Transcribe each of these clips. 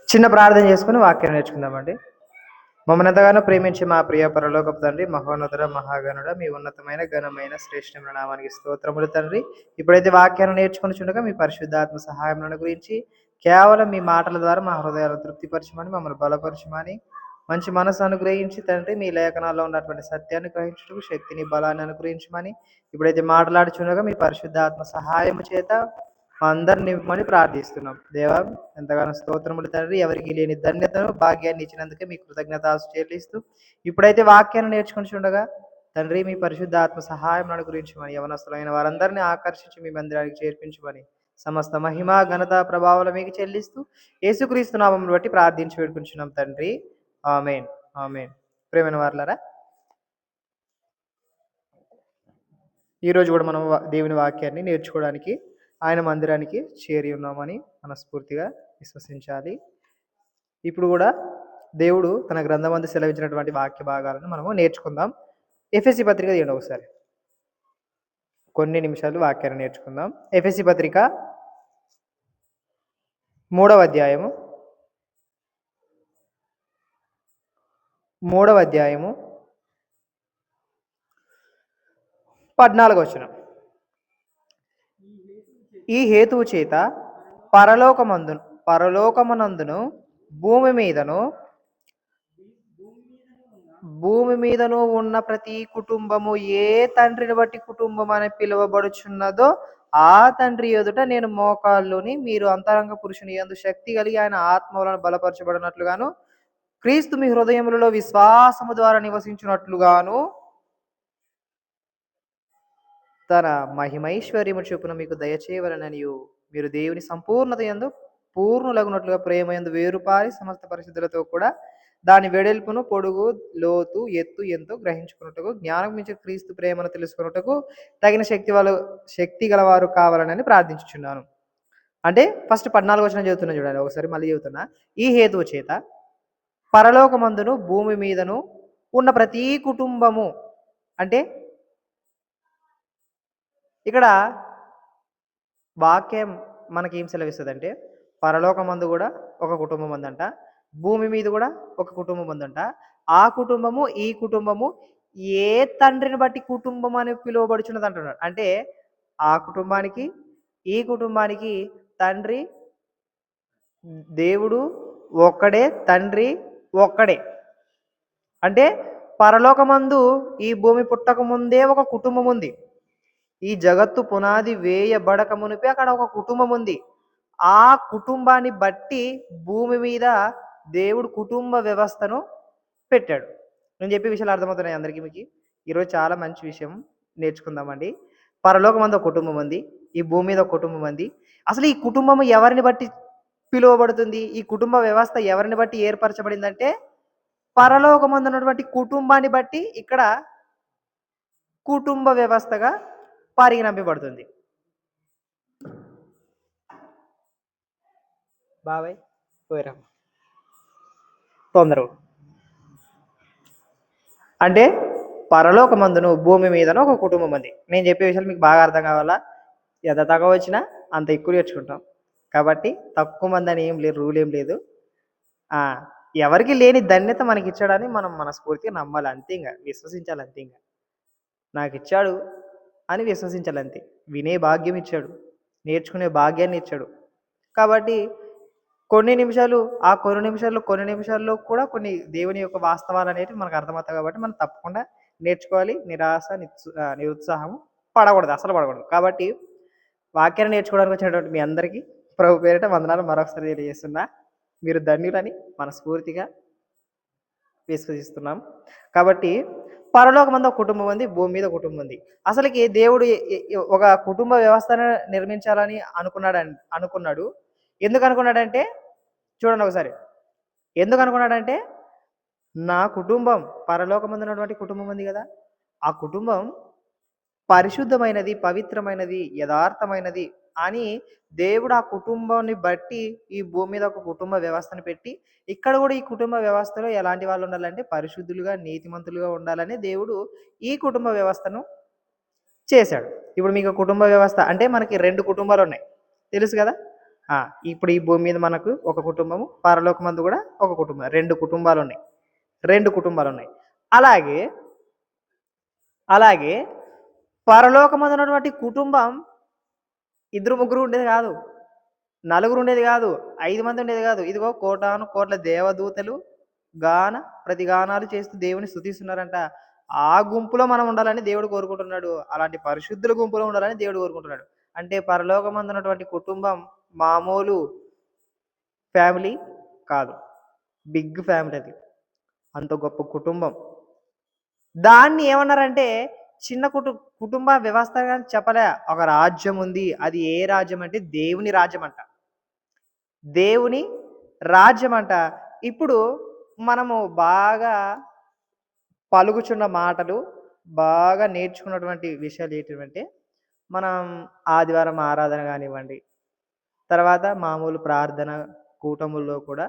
చిన్న ప్రార్థన చేసుకుని వాక్యం నేర్చుకుందామండి. మమ్మల్ని ఎంతగానో ప్రేమించి మా ప్రియ పరలోకపు తండ్రి, మహోన్నతుడ మహాగణుడ, మీ ఉన్నతమైన ఘనమైన శ్రేష్టమైన నామానికి స్తోత్రములు తండ్రి. ఇప్పుడైతే వాక్యాన్ని నేర్చుకుని చుండగా మీ పరిశుద్ధాత్మ సహాయం గురించి కేవలం మీ మాటల ద్వారా మా హృదయాలను తృప్తిపరచమని, మమ్మల్ని బలపరచమని, మంచి మనసు అనుగ్రహించి తండ్రి మీ లేఖనాల్లో ఉన్నటువంటి సత్యాన్ని గ్రహించుటకు శక్తిని బలాన్ని అనుగ్రహించమని, ఇప్పుడైతే మాట్లాడుచుండగా మీ పరిశుద్ధాత్మ సహాయం చేత మా అందరిని ఇవ్వమని ప్రార్థిస్తున్నాం. దేవా, ఎంతగానో స్తోత్రములు తండ్రి. ఎవరికి లేని ధన్యతను భాగ్యాన్ని ఇచ్చినందుకే మీ కృతజ్ఞతాలు చెల్లిస్తూ ఇప్పుడైతే వాక్యాన్ని నేర్చుకుని చూడగా తండ్రి మీ పరిశుద్ధాత్మ సహాయం అనుగ్రహించమని, యవనస్తులైన వారందరినీ ఆకర్షించి మీ మందిరానికి చేర్పించమని, సమస్త మహిమ ఘనత ప్రభావాలు మీకు చెల్లిస్తూ యేసుక్రీస్తు నామమును బట్టి ప్రార్థించి వేడుకుంటున్నాం తండ్రి. ఆమేన్. ఆమేన్. ప్రేమైన వారలారా, ఈరోజు కూడా మనం దేవుని వాక్యాన్ని నేర్చుకోవడానికి ఆయన మందిరానికి చేరి ఉన్నామని మనస్ఫూర్తిగా విశ్వసించాలి. ఇప్పుడు కూడా దేవుడు తన గ్రంథమందు సెలవించినటువంటి వాక్య భాగాలను మనము నేర్చుకుందాం. ఎఫెసీ పత్రిక తీయండి ఒకసారి, కొన్ని నిమిషాలు వాక్యాన్ని నేర్చుకుందాం. ఎఫెసీ పత్రిక 3వ అధ్యాయము 14వ వచనం. ఈ హేతువు చేత పరలోకమునందును భూమి మీదను ఉన్న ప్రతి కుటుంబము ఏ తండ్రిని బట్టి కుటుంబం అని పిలువబడుచున్నదో ఆ తండ్రి ఎదుట నేను మోకాళ్ళుని, మీరు అంతరంగ పురుషుని యందు శక్తి కలిగి ఆయన ఆత్మలను బలపరచబడినట్లుగాను, క్రీస్తు మీ హృదయములలో విశ్వాసము ద్వారా నివసించున్నట్లుగాను తన మహిమైశ్వర్యము చొప్పున మీకు దయచేయవలననియు, మీరు దేవుని సంపూర్ణత యందు పూర్ణులగునట్లుగా ప్రేమ యందు వేరుపారి సమస్త పరిశుద్ధులతో కూడా దాని వెడల్పును, పొడుగు, లోతు, ఎత్తు ఎంతో గ్రహించుకున్నట్టుకు, జ్ఞానం మించి క్రీస్తు ప్రేమను తెలుసుకున్నట్టుకు తగిన శక్తి గలవారు కావాలని ప్రార్థించుచున్నాను. అంటే ఫస్ట్ 14వ వచనం చదువుతున్నా చూడండి, ఒకసారి మళ్ళీ చెబుతున్నా. ఈ హేతువు చేత పరలోకమందును భూమి మీదను ఉన్న ప్రతి కుటుంబము, అంటే ఇక్కడ వాక్యం మనకి ఏం సెలవిస్తుంది అంటే, పరలోకమందు కూడా ఒక కుటుంబం ఉందంట, భూమి మీద కూడా ఒక కుటుంబం ఉందంట. ఆ కుటుంబము ఈ కుటుంబము ఏ తండ్రిని బట్టి కుటుంబం అని పిలువబడుచున్నది అంటున్నాడు. అంటే ఆ కుటుంబానికి ఈ కుటుంబానికి తండ్రి దేవుడు ఒక్కడే, తండ్రి ఒక్కడే. అంటే పరలోకమందు ఈ భూమి పుట్టక ముందే ఒక కుటుంబం ఉంది. ఈ జగత్తు పునాది వేయబడక మునిపే అక్కడ ఒక కుటుంబం ఉంది. ఆ కుటుంబాన్ని బట్టి భూమి మీద దేవుడు కుటుంబ వ్యవస్థను పెట్టాడు. నేను చెప్పే విషయాలు అర్థమవుతున్నాయి అందరికీ? మీకు ఈరోజు చాలా మంచి విషయం నేర్చుకుందామండి. పరలోకమందు ఒక కుటుంబం ఉంది, ఈ భూమి మీద ఒక కుటుంబం ఉంది. అసలు ఈ కుటుంబం ఎవరిని బట్టి పిలువబడుతుంది? ఈ కుటుంబ వ్యవస్థ ఎవరిని బట్టి ఏర్పరచబడిందంటే పరలోకమందు ఉన్నటువంటి కుటుంబాన్ని బట్టి ఇక్కడ కుటుంబ వ్యవస్థగా పరిగణింపబడుతుంది. బాబాయ్ పోయిరా తొందర. అంటే పరలోకమందును భూమి మీదను ఒక కుటుంబం ఉంది. నేను చెప్పే విషయాలు మీకు బాగా అర్థం కావాలా? ఎంత తక్కువ వచ్చినా అంత ఎక్కువ నేర్చుకుంటాం. కాబట్టి తక్కువ మంది అని ఏం లేదు, రూల్ ఏం లేదు. ఎవరికి లేని ధన్యత మనకి ఇచ్చాడని మనం మనస్ఫూర్తిగా నమ్మాలి, అంతే. ఇంకా విశ్వసించాలి, అంతే. ఇంకా నాకు ఇచ్చాడు అని విశ్వసించాలి, అంతే. వినే భాగ్యం ఇచ్చాడు, నేర్చుకునే భాగ్యాన్ని ఇచ్చాడు. కాబట్టి కొన్ని నిమిషాల్లో కూడా కొన్ని దేవుని యొక్క వాస్తవాలు అనేవి మనకు అర్థమవుతాయి. కాబట్టి మనం తప్పకుండా నేర్చుకోవాలి. నిరుత్సాహము పడకూడదు, అసలు పడకూడదు. కాబట్టి వాక్యాన్ని నేర్చుకోవడానికి వచ్చినటువంటి మీ అందరికీ ప్రభు పేరిట వందనాలు మరొకసారి తెలియజేస్తున్నా. మీరు ధన్యులని మనస్ఫూర్తిగా విశ్వసిస్తున్నాం. కాబట్టి పరలోకమందు ఒక కుటుంబం ఉంది, భూమి మీద కుటుంబం ఉంది. అసలుకి దేవుడు ఒక కుటుంబ వ్యవస్థను నిర్మించాలని అనుకున్నాడు. ఎందుకు అనుకున్నాడంటే, చూడండి ఒకసారి, ఎందుకు అనుకున్నాడంటే నా కుటుంబం, పరలోకమందు ఉన్నటువంటి కుటుంబం ఉంది కదా, ఆ కుటుంబం పరిశుద్ధమైనది, పవిత్రమైనది, యథార్థమైనది అని దేవుడు ఆ కుటుంబాన్ని బట్టి ఈ భూమి మీద ఒక కుటుంబ వ్యవస్థను పెట్టి, ఇక్కడ కూడా ఈ కుటుంబ వ్యవస్థలో ఎలాంటి వాళ్ళు ఉండాలంటే పరిశుద్ధులుగా, నీతిమంతులుగా ఉండాలని దేవుడు ఈ కుటుంబ వ్యవస్థను చేశాడు. ఇప్పుడు మీకు కుటుంబ వ్యవస్థ అంటే మనకి 2 కుటుంబాలు ఉన్నాయి, తెలుసు కదా. ఆ! ఇప్పుడు ఈ భూమి మీద మనకు ఒక కుటుంబము, పరలోకమందు కూడా ఒక కుటుంబం. 2 కుటుంబాలున్నాయి. 2 కుటుంబాలున్నాయి. అలాగే, అలాగే పరలోకమందున్నటువంటి కుటుంబం ఇద్దరు, ముగ్గురు ఉండేది కాదు. నలుగురు ఉండేది కాదు. 5 మంది ఉండేది కాదు. ఇదిగో కోటాను కోట్ల దేవదూతలు ప్రతిగానాలు చేస్తూ దేవుని స్తుతిస్తున్నారంట. ఆ గుంపులో మనం ఉండాలని దేవుడు కోరుకుంటున్నాడు. అలాంటి పరిశుద్ధుల గుంపులో ఉండాలని దేవుడు కోరుకుంటున్నాడు. అంటే పరలోకమందున్నటువంటి కుటుంబం మామూలు ఫ్యామిలీ కాదు. బిగ్ ఫ్యామిలీ అది. అంత గొప్ప కుటుంబం. దాన్ని ఏమన్నారంటే చిన్న కుటుంబ వ్యవస్థగా అని చెప్పలే. ఒక రాజ్యం ఉంది. అది ఏ రాజ్యం అంటే దేవుని రాజ్యం అంట. దేవుని రాజ్యం అంట. ఇప్పుడు మనము బాగా పలుకుచున్న మాటలు, బాగా నేర్చుకున్నటువంటి విషయాలు ఏంటివంటే, మనం ఆదివారం ఆరాధన గానివ్వండి, తర్వాత మామూలు ప్రార్థన కూటముల్లో కూడా,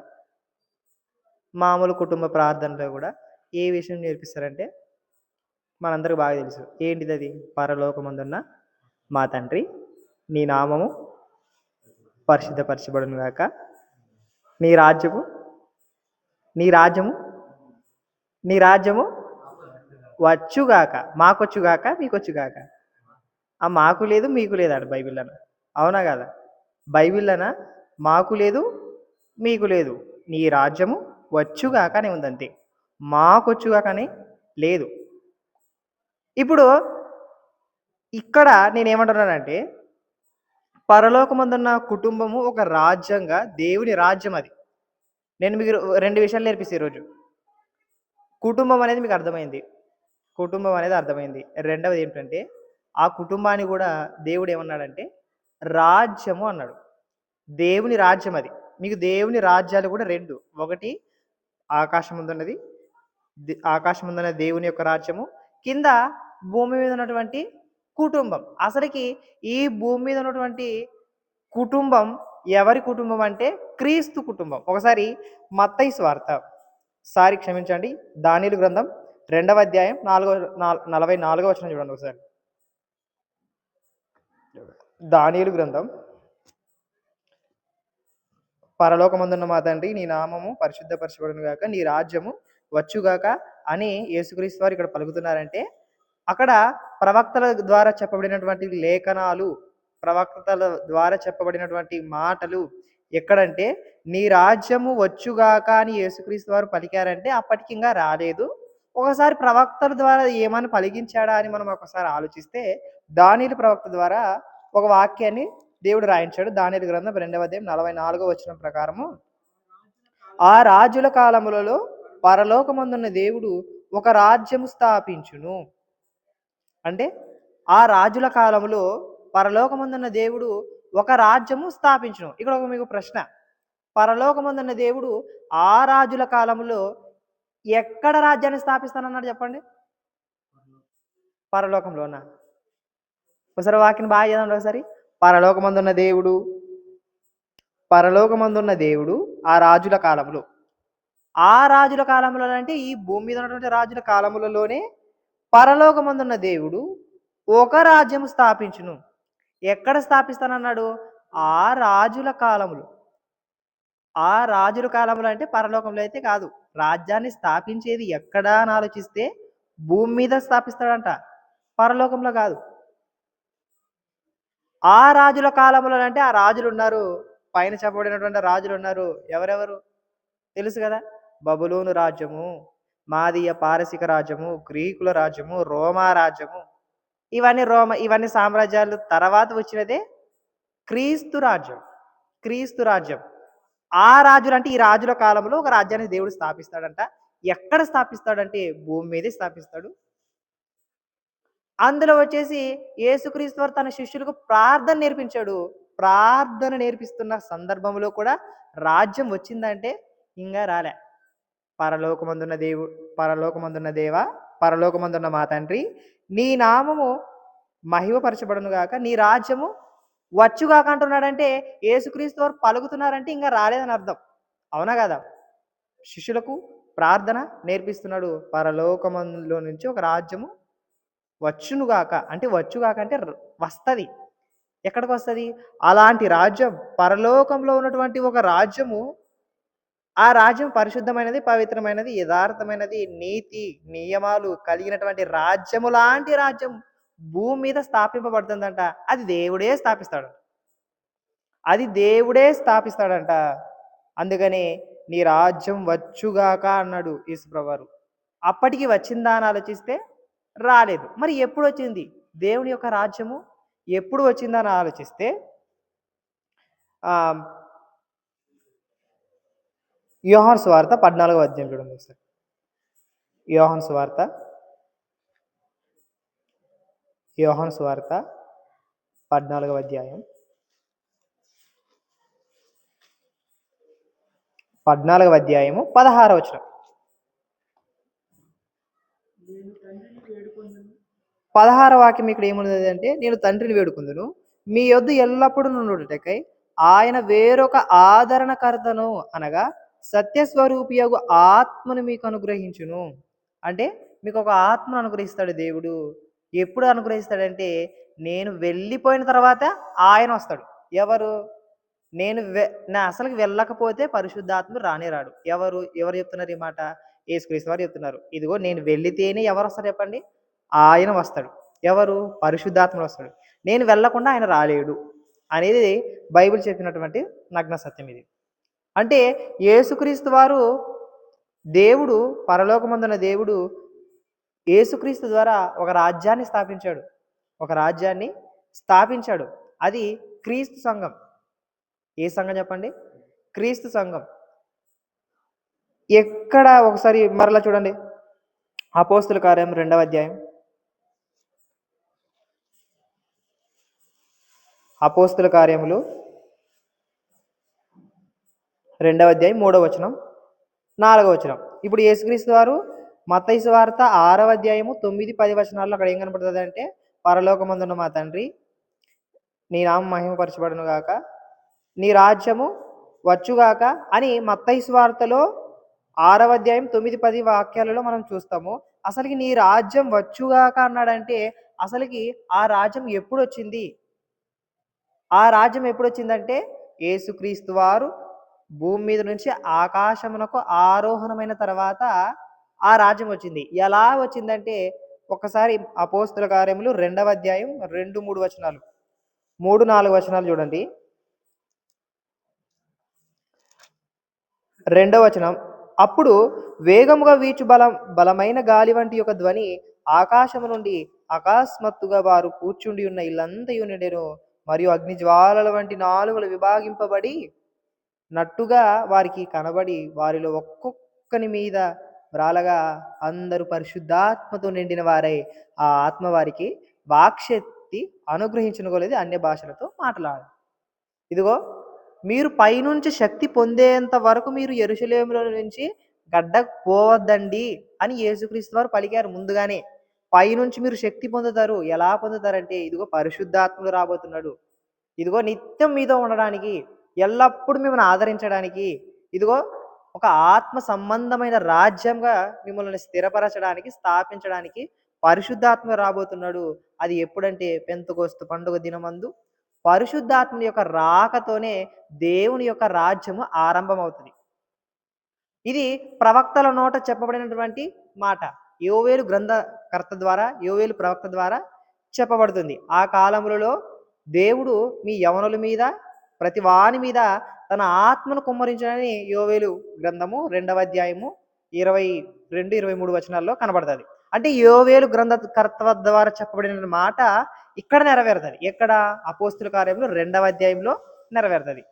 మామూలు కుటుంబ ప్రార్థనలో కూడా ఏ విషయం నేర్పిస్తారంటే, మనందరికి బాగా తెలుసు. ఏంటిదది? పరలోకమందున్న మా తండ్రి, నీ నామము పరిశుద్ధపరచబడును గాక. నీ రాజ్యము నీ రాజ్యము నీ రాజ్యము వచ్చుగాక. మాకొచ్చుగాక, మీకొచ్చుగాక. ఆ మాకు లేదు, మీకు లేదాడ బైబిల్‌లోన. అవునా కాదా? బైబిల్‌లోన మాకు లేదు, మీకు లేదు. నీ రాజ్యము వచ్చుగాక అని ఉందంతే. మాకొచ్చుగాక అని లేదు. ఇప్పుడు ఇక్కడ నేనేమంటున్నానంటే, పరలోకమందున్న కుటుంబము ఒక రాజ్యంగా దేవుని రాజ్యం అది. నేను మీకు 2 విషయాలు నేర్పిస్తా ఈరోజు. కుటుంబం అనేది మీకు అర్థమైంది. కుటుంబం అనేది అర్థమైంది. రెండవది ఏంటంటే, ఆ కుటుంబాన్ని గూడా దేవుడు ఏమన్నాడంటే, రాజ్యము అన్నాడు. దేవుని రాజ్యం అది. మీకు దేవుని రాజ్యాలు కూడా 2. ఒకటి ఆకాశముందున్నది. ఆకాశముందున్న దేవుని యొక్క రాజ్యము. కింద భూమి మీద ఉన్నటువంటి కుటుంబం. అసలకి ఈ భూమి మీద ఉన్నటువంటి కుటుంబం ఎవరి కుటుంబం అంటే క్రీస్తు కుటుంబం. ఒకసారి మత్తయి సువార్త క్షమించండి. దానియేలు గ్రంథం 2వ అధ్యాయం 44వ వచనం చూడండి ఒకసారి. దానియేలు గ్రంథం, పరలోకమందున్న మా తండ్రి నీ నామము పరిశుద్ధపరచబడును గాక, నీ రాజ్యము వచ్చుగాక అని యేసుక్రీస్తు వారు ఇక్కడ పలుకుతున్నారంటే, అక్కడ ప్రవక్తల ద్వారా చెప్పబడినటువంటి లేఖనాలు, ప్రవక్తల ద్వారా చెప్పబడినటువంటి మాటలు ఎక్కడంటే, నీ రాజ్యము వచ్చుగాక అని యేసుక్రీస్తు వారు పలికారంటే అప్పటికి ఇంకా రాలేదు. ఒకసారి ప్రవక్తల ద్వారా ఏమని పలికించాడా అని మనం ఒకసారి ఆలోచిస్తే, దానియేలు ప్రవక్త ద్వారా ఒక వాక్యాన్ని దేవుడు రాయించాడు. దానియేలు గ్రంథం 2వ అధ్యాయం 44వ వచనం ప్రకారము, ఆ రాజుల కాలములలో పరలోకమందున్న దేవుడు ఒక రాజ్యము స్థాపించును. అంటే ఆ రాజుల కాలంలో పరలోకమందున్న దేవుడు ఒక రాజ్యము స్థాపించును. ఇక్కడ ఒక మీకు ప్రశ్న. పరలోకమందున్న దేవుడు ఆ రాజుల కాలంలో ఎక్కడ రాజ్యాన్ని స్థాపిస్తానన్నాడు చెప్పండి? పరలోకంలోనా? ఒకసారి వాక్యం బాగా చదవండి ఒకసారి. పరలోకమందున్న దేవుడు పరలోకమందున్న దేవుడు ఆ రాజుల కాలంలో. ఆ రాజుల కాలంలో అంటే ఈ భూమి మీద ఉన్నటువంటి రాజుల కాలములలోనే పరలోకమందున్న దేవుడు ఒక రాజ్యం స్థాపించును. ఎక్కడ స్థాపిస్తానన్నాడు? ఆ రాజుల కాలములు. ఆ రాజుల కాలంలో అంటే పరలోకంలో అయితే కాదు. రాజ్యాన్ని స్థాపించేది ఎక్కడా అని ఆలోచిస్తే భూమి మీద స్థాపిస్తాడంట. పరలోకంలో కాదు. ఆ రాజుల కాలంలో అంటే ఆ రాజులు ఉన్నారు. పైన చెప్పబడినటువంటి రాజులు ఉన్నారు. ఎవరెవరు? తెలుసు కదా? బబులోను రాజ్యము, మాదీయ పారసిక రాజ్యము, గ్రీకుల రాజ్యము, రోమా రాజ్యము. ఇవన్నీ సామ్రాజ్యాలు తర్వాత వచ్చినదే క్రీస్తు రాజ్యం. క్రీస్తు రాజ్యం. ఆ రాజులు అంటే ఈ రాజుల కాలంలో ఒక రాజ్యాన్ని దేవుడు స్థాపిస్తాడంట. ఎక్కడ స్థాపిస్తాడంటే భూమి మీదే స్థాపిస్తాడు. అందులో వచ్చేసి యేసుక్రీస్తు వారు తన శిష్యులకు ప్రార్థన నేర్పించాడు. ప్రార్థన నేర్పిస్తున్న సందర్భంలో కూడా రాజ్యం వచ్చిందంటే ఇంకా రాలే. పరలోకమందున్న పరలోకమందున్న దేవా, పరలోకమందున్న మా తండ్రి, నీ నామము మహిమపరచబడును గాక, నీ రాజ్యము వచ్చుగాక అంటున్నాడంటే యేసుక్రీస్తు వారు పలుకుతున్నారంటే ఇంకా రాలేదని అర్థం. అవునా కదా? శిష్యులకు ప్రార్థన నేర్పిస్తున్నాడు. పరలోకమందులో నుంచి ఒక రాజ్యము వచ్చునుగాక అంటే వచ్చుగాక అంటే వస్తది. ఎక్కడికి వస్తుంది? అలాంటి రాజ్యం, పరలోకంలో ఉన్నటువంటి ఒక రాజ్యము, ఆ రాజ్యం పరిశుద్ధమైనది, పవిత్రమైనది, యథార్థమైనది, నీతి, నియమాలు కలిగినటువంటి రాజ్యము లాంటి రాజ్యం భూమి మీద స్థాపింపబడుతుందంట. అది దేవుడే స్థాపిస్తాడు. అది దేవుడే స్థాపిస్తాడంట. అందుకని నీ రాజ్యం వచ్చుగాక అన్నాడు యేసుప్రభువారు. అప్పటికి వచ్చిందా అని ఆలోచిస్తే రాలేదు. మరి ఎప్పుడు వచ్చింది దేవుని యొక్క రాజ్యము? ఎప్పుడు వచ్చిందా అని ఆలోచిస్తే ఆహ్, యోహాను సువార్త 14వ అధ్యాయం చూడండి ఒకసారి. యోహాను సువార్త, యోహాను సువార్త 14వ అధ్యాయం, 14వ అధ్యాయము 16వ వచనం. 16వ వాక్యం ఇక్కడ ఏమున్నది అంటే, నేను తండ్రిని వేడుకుందును మీ యొద్ద ఎల్లప్పుడూ నుండుటకై ఆయన వేరొక ఆదరణకర్తను అనగా సత్యస్వరూపియగు ఆత్మను మీకు అనుగ్రహించును. అంటే మీకు ఒక ఆత్మను అనుగ్రహిస్తాడు దేవుడు. ఎప్పుడు అనుగ్రహిస్తాడంటే నేను వెళ్ళిపోయిన తర్వాత ఆయన వస్తాడు. ఎవరు? నేను నా అసలుకి వెళ్ళకపోతే పరిశుద్ధాత్ముడు రానే రాడు. ఎవరు చెప్తున్నారు ఈ మాట? యేసుక్రీస్తు వారు చెప్తున్నారు. ఇదిగో నేను వెళ్ళితేనే ఎవరు వస్తారు చెప్పండి? ఆయన వస్తాడు. ఎవరు? పరిశుద్ధాత్ముడు వస్తాడు. నేను వెళ్ళకుండా ఆయన రాలేడు అనేది బైబిల్ చెప్పినటువంటి నగ్న సత్యం ఇది. అంటే యేసుక్రీస్తు వారు దేవుడు, పరలోకమందున్న దేవుడు యేసుక్రీస్తు ద్వారా ఒక రాజ్యాన్ని స్థాపించాడు. ఒక రాజ్యాన్ని స్థాపించాడు. అది క్రీస్తు సంఘం. ఏ సంఘం చెప్పండి? క్రీస్తు సంఘం. ఎక్కడ ఒకసారి మరలా చూడండి. అపోస్తుల కార్యం 2వ అధ్యాయం. అపోస్తుల కార్యములు 2వ అధ్యాయం 3వ వచనం, 4వ వచనం. ఇప్పుడు యేసుక్రీస్తు వారు మత్తయి సువార్త 6వ అధ్యాయము 9, 10 వచనాల్లో అక్కడ ఏం కనపడుతుంది అంటే, పరలోకమందున్న మా తండ్రి నీ నామం మహిమపరచబడును గాక, నీ రాజ్యము వచ్చుగాక అని మత్తయి సువార్తలో 6వ అధ్యాయం 9, 10 వాక్యాలలో మనం చూస్తాము. అసలుకి నీ రాజ్యం వచ్చుగాక అన్నాడంటే అసలుకి ఆ రాజ్యం ఎప్పుడు వచ్చింది? ఆ రాజ్యం ఎప్పుడొచ్చిందంటే యేసుక్రీస్తు వారు భూమి మీద నుంచి ఆకాశమునకు ఆరోహణమైన తర్వాత ఆ రాజ్యం వచ్చింది. ఎలా వచ్చిందంటే ఒకసారి అపోస్తుల కార్యములు 2వ అధ్యాయం 2, 3 వచనాలు, 3, 4 వచనాలు చూడండి. 2వ వచనం. అప్పుడు వేగముగా వీచు బలమైన గాలి వంటి ఒక ధ్వని ఆకాశము నుండి అకస్మాత్తుగా వారు కూర్చుండి ఉన్న ఇల్లంతయు నిండెను. మరియు అగ్ని జ్వాలల వంటి నాలుకలు విభాగింపబడి నట్టుగా వారికి కనబడి వారిలో ఒక్కొక్కని మీద వ్రాలగా అందరూ పరిశుద్ధాత్మతో నిండిన వారై ఆ ఆత్మ వారికి వాక్శక్తి అనుగ్రహించనుకోలేదు అన్య భాషలతో మాట్లాడారు. ఇదిగో మీరు పైనుంచి శక్తి పొందేంత వరకు మీరు యెరూషలేములో నుంచి గడ్డకు పోవద్దండి అని యేసుక్రీస్తు వారు పలికారు ముందుగానే. పైనుంచి మీరు శక్తి పొందుతారు. ఎలా పొందుతారంటే ఇదిగో పరిశుద్ధాత్ముడు రాబోతున్నాడు. ఇదిగో నిత్యం మీతో ఉండడానికి, ఎల్లప్పుడూ మిమ్మల్ని ఆదరించడానికి, ఇదిగో ఒక ఆత్మ సంబంధమైన రాజ్యంగా మిమ్మల్ని స్థిరపరచడానికి, స్థాపించడానికి పరిశుద్ధాత్మ రాబోతున్నాడు. అది ఎప్పుడంటే పెంతెకొస్తు పండుగ దినమందు పరిశుద్ధాత్మని యొక్క రాకతోనే దేవుని యొక్క రాజ్యము ఆరంభమవుతుంది. ఇది ప్రవక్తల నోట చెప్పబడినటువంటి మాట. యోవేలు గ్రంథకర్త ద్వారా, యోవేలు ప్రవక్త ద్వారా చెప్పబడుతుంది. ఆ కాలములలో దేవుడు మీ యవనుల మీద, ప్రతి వాని మీద తన ఆత్మను కుమ్మరించాలని యోవేలు గ్రంథము 2వ అధ్యాయము 22, 23 వచనాల్లో కనబడుతుంది. అంటే యోవేలు గ్రంథకర్త ద్వారా చెప్పబడిన మాట ఇక్కడ నెరవేరుతుంది. ఎక్కడ? అపోస్తుల కార్యంలో 2వ అధ్యాయంలో నెరవేరుతుంది.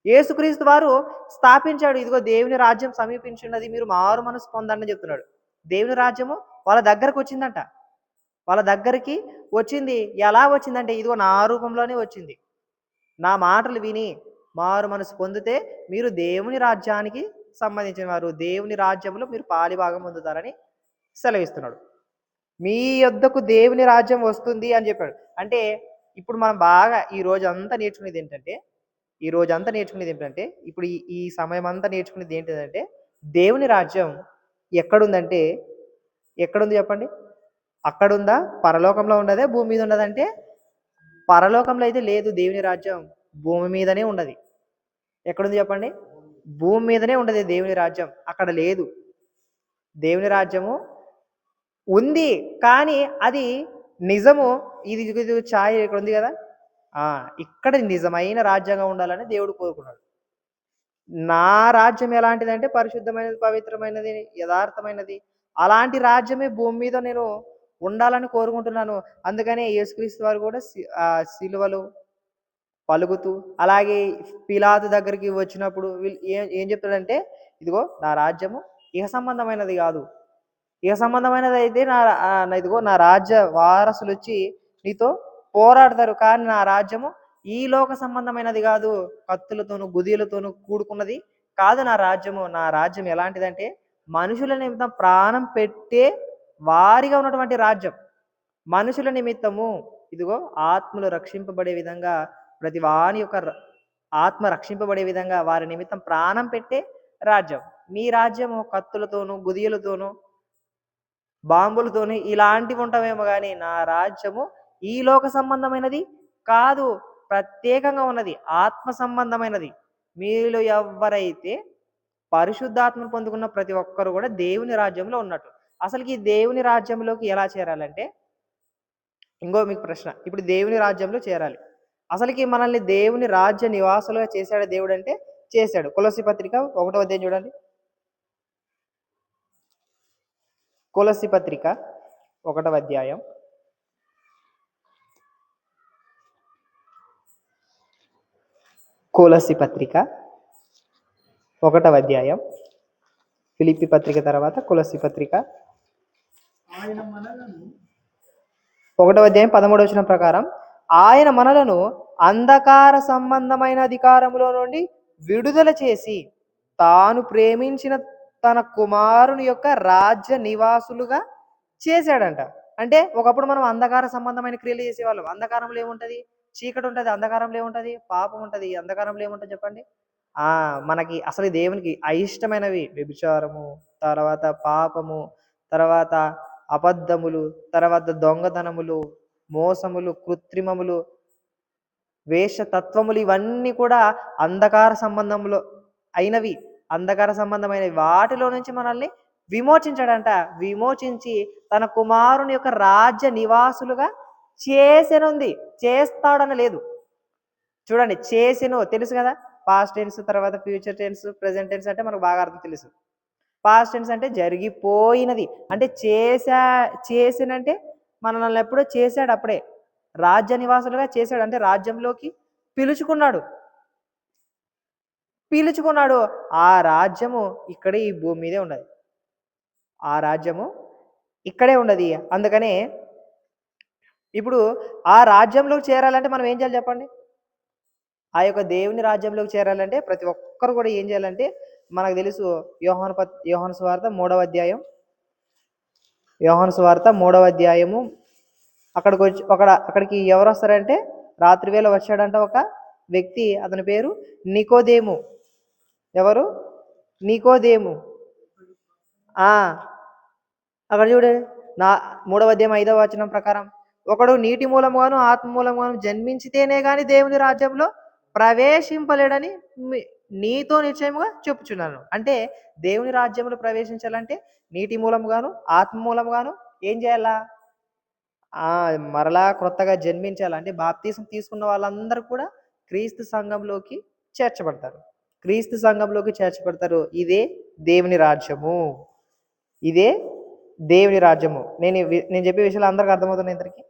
యేసుక్రీస్తు వారు స్థాపించాడు. ఇదిగో దేవుని రాజ్యం సమీపించున్నది, మీరు మారు మనసు పొందండి అని చెప్తున్నాడు. దేవుని రాజ్యము వాళ్ళ దగ్గరకు వచ్చిందంట. వాళ్ళ దగ్గరికి వచ్చింది. ఎలా వచ్చిందంటే ఇదిగో నా రూపంలోనే వచ్చింది. నా మాటలు విని మారు మనసు పొందితే మీరు దేవుని రాజ్యానికి సంబంధించిన వారు, దేవుని రాజ్యంలో మీరు పాలిభాగం పొందుతారని సెలవిస్తున్నాడు. మీ యొద్దకు దేవుని రాజ్యం వస్తుంది అని చెప్పాడు. అంటే ఇప్పుడు మనం బాగా ఈ రోజంతా నేర్చుకునేది ఏంటంటే, ఇప్పుడు ఈ సమయం అంతా నేర్చుకునేది ఏంటిదంటే, దేవుని రాజ్యం ఎక్కడుందంటే, ఎక్కడుంది చెప్పండి? అక్కడుందా? పరలోకంలో ఉన్నదే భూమి మీద ఉన్నదంటే పరలోకంలో అయితే లేదు దేవుని రాజ్యం. భూమి మీదనే ఉండదు. ఎక్కడుంది చెప్పండి? భూమి మీదనే ఉండదు దేవుని రాజ్యం. అక్కడ లేదు. దేవుని రాజ్యము ఉంది. కానీ అది నిజము. ఇది ఛాయ ఇక్కడ ఉంది కదా! ఇక్కడ నిజమైన రాజ్యంగా ఉండాలని దేవుడు కోరుకున్నాడు. నా రాజ్యం ఎలాంటిదంటే పరిశుద్ధమైనది, పవిత్రమైనది, యథార్థమైనది. అలాంటి రాజ్యమే భూమి మీద నేను ఉండాలని కోరుకుంటున్నాను. అందుకనే యేసుక్రీస్తు వారు కూడా సిలువలో పలుకుతూ, అలాగే పిలాతు దగ్గరికి వచ్చినప్పుడు వీళ్ళు ఏం చెప్తాడంటే, ఇదిగో నా రాజ్యము ఇహ సంబంధమైనది కాదు. ఇహ సంబంధమైనది అయితే ఇదిగో నా రాజ్య వారసులు వచ్చి నీతో పోరాడతారు. కానీ నా రాజ్యము ఈ లోక సంబంధమైనది కాదు. కత్తులతోనూ గుదిలతోనూ కూడుకున్నది కాదు నా రాజ్యము. నా రాజ్యం ఎలాంటిదంటే మనుషుల నిమిత్తం ప్రాణం పెట్టే వారిగా ఉన్నటువంటి రాజ్యం. మనుషుల నిమిత్తము ఇదిగో ఆత్మలు రక్షింపబడే విధంగా, ప్రతి వాని యొక్క ఆత్మ రక్షింపబడే విధంగా వారి నిమిత్తం ప్రాణం పెట్టే రాజ్యం. మీ రాజ్యము కత్తులతోనూ గుదియలతోనూ బాంబులతోని ఇలాంటివి ఉంటామేమో కానీ నా రాజ్యము ఈ లోక సంబంధమైనది కాదు, ప్రత్యేకంగా ఉన్నది, ఆత్మ సంబంధమైనది. మీలో ఎవరైతే పరిశుద్ధాత్మను పొందుకున్న ప్రతి ఒక్కరు కూడా దేవుని రాజ్యంలో ఉన్నట్టు. అసలుకి ఈ దేవుని రాజ్యంలోకి ఎలా చేరాలంటే, ఇంకో మీకు ప్రశ్న, ఇప్పుడు దేవుని రాజ్యంలో చేరాలి. అసలుకి మనల్ని దేవుని రాజ్య నివాసులుగా చేశాడు దేవుడు అంటే చేశాడు. కొలస్సీ పత్రిక 1వ అధ్యాయం చూడండి. కొలస్సీ పత్రిక 1వ అధ్యాయం. కొలస్సీ పత్రిక 1వ అధ్యాయం. ఫిలిప్పీ పత్రిక తర్వాత కొలస్సీ పత్రిక 1వ అధ్యాయం 13వ వచనం ప్రకారం, ఆయన మనలను అంధకార సంబంధమైన అధికారములో నుండి విడుదల చేసి తాను ప్రేమించిన తన కుమారుని యొక్క రాజ్య నివాసులుగా చేశాడంట. అంటే ఒకప్పుడు మనం అంధకార సంబంధమైన క్రియలు చేసేవాళ్ళం. అంధకారంలో ఏముంటది? చీకటి ఉంటుంది. అంధకారంలో ఏముంటది? పాపం ఉంటుంది. అంధకారంలో ఏముంటుంది చెప్పండి? మనకి అసలు దేవునికి అయిష్టమైనవి వ్యభిచారము, తర్వాత పాపము, తర్వాత అబద్ధములు, తర్వాత దొంగతనములు, మోసములు, కృత్రిమములు, వేషతత్వములు, ఇవన్నీ కూడా అంధకార సంబంధంలో అయినవి, అంధకార సంబంధమైనవి. వాటిలో నుంచి మనల్ని విమోచించాడంట. విమోచించి తన కుమారుని యొక్క రాజ్య నివాసులుగా చేసెనుంది. చేస్తాడని లేదు. చూడండి, చేసెను తెలుసు కదా, పాస్ట్ టెన్స్, తర్వాత ఫ్యూచర్ టెన్స్, ప్రెజెంట్ టెన్స్ అంటే మనకు బాగా అర్థం తెలుసు. పాస్ట్ టెన్స్ అంటే జరిగిపోయినది, అంటే చేసినంటే మనల్ని ఎప్పుడో చేశాడు, అప్పుడే రాజ్య నివాసులుగా చేశాడు, అంటే రాజ్యంలోకి పిలుచుకున్నాడు. ఆ రాజ్యము ఇక్కడే ఈ భూమి మీదే ఉండదు. ఆ రాజ్యము ఇక్కడే ఉండదు. అందుకనే ఇప్పుడు ఆ రాజ్యంలోకి చేరాలంటే మనం ఏం చేయాలి చెప్పండి? ఆ యొక్క దేవుని రాజ్యంలోకి చేరాలంటే ప్రతి ఒక్కరు కూడా ఏం చేయాలంటే, మనకు తెలుసు యోహాను సువార్త 3వ అధ్యాయం. యోహాను సువార్త 3వ అధ్యాయము. అక్కడికి ఎవరు వస్తారంటే, రాత్రి వేళ వచ్చాడంట ఒక వ్యక్తి, అతని పేరు నికోదేము. ఎవరు? నికోదేము. అక్కడ చూడండి, 3వ అధ్యాయం 5వ వచనం ప్రకారం, ఒకడు నీటి మూలముగాను ఆత్మ మూలముగాను జన్మించితేనే గాని దేవుని రాజ్యంలో ప్రవేశింపలేడని నీతో నిశ్చయముగా చెప్పుచున్నాను. అంటే దేవుని రాజ్యంలో ప్రవేశించాలంటే నీటి మూలముగాను ఆత్మ మూలముగాను ఏం చేయాలా? మరలా క్రొత్తగా జన్మించాలి. అంటే బాప్తీసం తీసుకున్న వాళ్ళందరూ కూడా క్రీస్తు సంఘంలోకి చేర్చబడతారు. క్రీస్తు సంఘంలోకి చేర్చబడతారు. ఇదే దేవుని రాజ్యము. ఇదే దేవుని రాజ్యము. నేను చెప్పే విషయాలు అందరికీ అర్థమవుతున్నాయి? ఇద్దరికి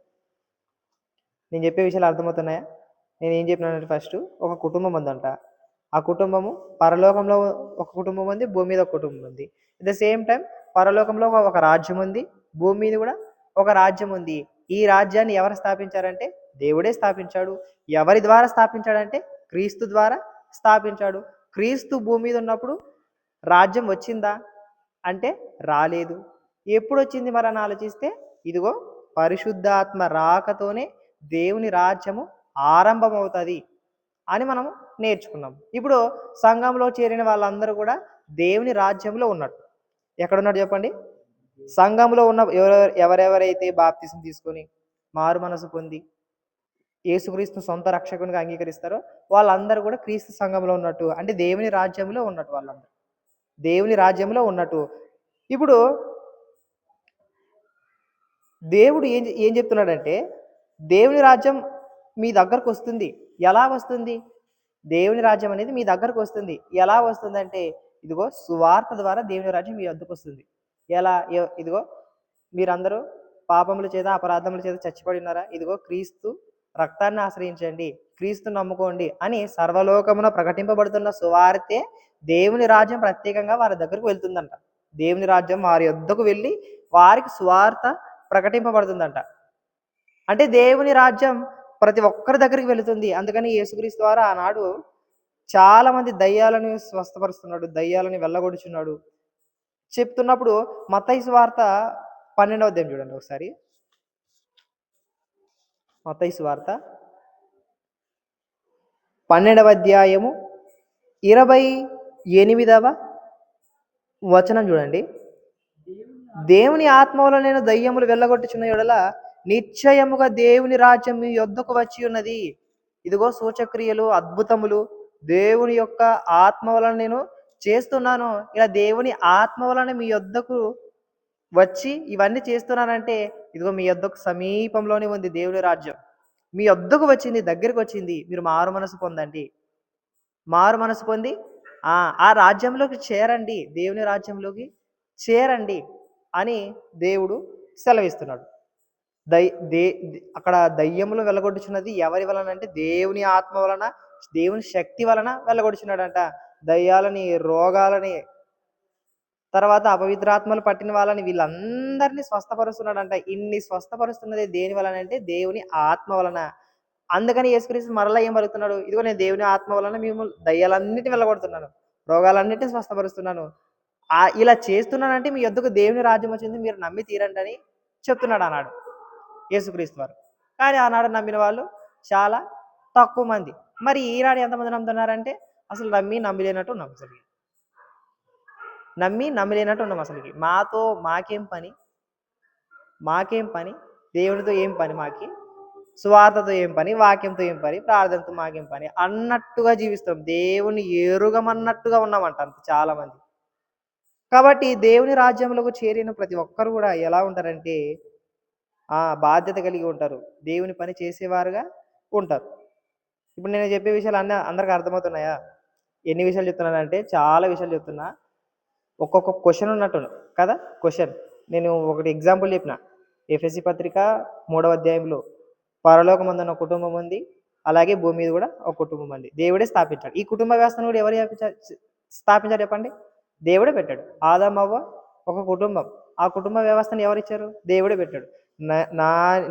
నేను చెప్పే విషయాలు అర్థమవుతున్నాయా? నేను ఏం చెప్పినానంటే, ఫస్ట్ ఒక కుటుంబం ఉందంట. ఆ కుటుంబము పరలోకంలో ఒక కుటుంబం ఉంది, భూమి మీద ఒక కుటుంబం ఉంది. అట్ ద సేమ్ టైం పరలోకంలో ఒక రాజ్యం ఉంది, భూమి మీద కూడా ఒక రాజ్యం ఉంది. ఈ రాజ్యాన్ని ఎవరు స్థాపించారంటే దేవుడే స్థాపించాడు. ఎవరి ద్వారా స్థాపించాడంటే క్రీస్తు ద్వారా స్థాపించాడు. క్రీస్తు భూమి మీద ఉన్నప్పుడు రాజ్యం వచ్చిందా అంటే రాలేదు. ఎప్పుడు వచ్చింది మరి అని ఆలోచిస్తే, ఇదిగో పరిశుద్ధాత్మ రాకతోనే దేవుని రాజ్యము ఆరంభమవుతుంది అని మనం నేర్చుకున్నాం. ఇప్పుడు సంఘంలో చేరిన వాళ్ళందరూ కూడా దేవుని రాజ్యంలో ఉన్నట్టు. ఎక్కడున్నాడు చెప్పండి? సంఘంలో ఉన్న ఎవరెవరైతే బాప్తిసం తీసుకొని మారు మనసు పొంది యేసుక్రీస్తుని సొంత రక్షకునిగా అంగీకరిస్తారో వాళ్ళందరూ కూడా క్రీస్తు సంఘంలో ఉన్నట్టు. అంటే దేవుని రాజ్యంలో ఉన్నట్టు వాళ్ళందరూ. దేవుని రాజ్యంలో ఉన్నట్టు. ఇప్పుడు దేవుడు ఏం చెప్తున్నాడంటే, దేవుని రాజ్యం మీ దగ్గరకొస్తుంది. ఎలా వస్తుంది? దేవుని రాజ్యం అనేది మీ దగ్గరకొస్తుంది. ఎలా వస్తుందంటే, ఇదిగో సువార్త ద్వారా దేవుని రాజ్యం మీ వద్దకొస్తుంది. ఎలా? ఇదిగో మీరందరూ పాపముల చేత, అపరాధముల చేత చచ్చిపడి ఉన్నారా? ఇదిగో క్రీస్తు రక్తాన్ని ఆశ్రయించండి. క్రీస్తుని నమ్ముకోండి అని సర్వలోకమున ప్రకటింపబడుతున్న సువార్తే దేవుని రాజ్యం ప్రత్యేకంగా వారి దగ్గరకు వెళ్తుందంట. దేవుని రాజ్యం వారి యొద్దకు వెళ్ళి వారికి సువార్త ప్రకటింపబడుతుందంట. అంటే దేవుని రాజ్యం ప్రతి ఒక్కరి దగ్గరికి వెళుతుంది. అందుకని యేసుక్రీస్తు ద్వారా ఆనాడు చాలా మంది దయ్యాలను స్వస్థపరుస్తున్నాడు. దయ్యాలని వెళ్ళగొడుచున్నాడు. చెప్తున్నప్పుడు మత్తయి సువార్త 12వ అధ్యాయం చూడండి ఒకసారి. మత్తయి సువార్త 12వ అధ్యాయము 28వ వచనం చూడండి. దేవుని ఆత్మ వలన నేను దయ్యములు వెళ్ళగొట్టుచున్న యెడల నిశ్చయముగా దేవుని రాజ్యం మీ యొద్దకు వచ్చి ఉన్నది. ఇదిగో సూచక్రియలు, అద్భుతములు దేవుని యొక్క ఆత్మ వలన నేను చేస్తున్నాను. ఇలా దేవుని ఆత్మ వలన మీ యొద్దకు వచ్చి ఇవన్నీ చేస్తున్నానంటే ఇదిగో మీ యొద్దకు సమీపంలోనే ఉంది దేవుని రాజ్యం. మీ యొద్దకు వచ్చింది, దగ్గరికి వచ్చింది. మీరు మారు మనసు పొందండి. మారు మనసు పొంది ఆ రాజ్యంలోకి చేరండి. దేవుని రాజ్యంలోకి చేరండి అని దేవుడు సెలవిస్తున్నాడు. అక్కడ దయ్యములు వెళ్ళగొట్టుచున్నది ఎవరి వలన అంటే దేవుని ఆత్మ వలన, దేవుని శక్తి వలన వెళ్ళగొడుచున్నాడంట. దయ్యాలని, రోగాలని, తర్వాత అపవిత్రాత్మలు పట్టిన వాళ్ళని వీళ్ళందరినీ స్వస్థపరుస్తున్నాడంట. ఇన్ని స్వస్థపరుస్తున్నది దేని వలన అంటే దేవుని ఆత్మ వలన. అందుకని యేసుక్రీస్తు మరలా ఏం పలుకుతున్నాడు? ఇదిగో నేను దేవుని ఆత్మ వలన మేము దయ్యాలన్నిటిని వెళ్ళగొడుతున్నాను, రోగాలన్నిటిని స్వస్థపరుస్తున్నాను. ఇలా చేస్తున్నానంటే మీ యొద్దకు దేవుని రాజ్యం వచ్చింది, మీరు నమ్మి తీరండి అని చెప్తున్నాడు ఆనాడు యేసుక్రీస్తు వారు. కానీ ఆనాడు నమ్మిన వాళ్ళు చాలా తక్కువ మంది. మరి ఈనాడు ఎంతమంది నమ్ముతున్నారంటే అసలు నమ్మిలేనట్టు ఉన్నాం. అసలు నమ్మిలేనట్టు ఉన్నాం. అసలుకి మాకేం పని, దేవునితో ఏం పని, మాకి సువార్తతో ఏం పని, వాక్యంతో ఏం పని, ప్రార్థనతో మాకేం పని అన్నట్టుగా జీవిస్తాం. దేవుని ఎరుగమన్నట్టుగా ఉన్నామంట అంత చాలా మంది. కాబట్టి దేవుని రాజ్యంలోకి చేరిన ప్రతి ఒక్కరు కూడా ఎలా ఉంటారంటే బాధ్యత కలిగి ఉంటారు. దేవుని పని చేసేవారుగా ఉంటారు. ఇప్పుడు నేను చెప్పే విషయాలు అందరికి అర్థమవుతున్నాయా? ఎన్ని విషయాలు చెప్తున్నానంటే చాలా విషయాలు చెప్తున్నా. ఒక్కొక్క క్వశ్చన్ ఉన్నట్టు కదా. క్వశ్చన్ నేను ఒకటి ఎగ్జాంపుల్ చెప్పిన. ఎఫెసీ పత్రిక 3వ అధ్యాయంలో పరలోకమందున ఒక కుటుంబం ఉంది, అలాగే భూమి మీద కూడా ఒక కుటుంబం ఉంది. దేవుడే స్థాపించాడు. ఈ కుటుంబ వ్యవస్థను కూడా ఎవరు స్థాపించారు చెప్పండి? దేవుడే పెట్టాడు. ఆదాము అవ్వ ఒక కుటుంబం. ఆ కుటుంబ వ్యవస్థను ఎవరిచ్చారు? దేవుడే పెట్టాడు.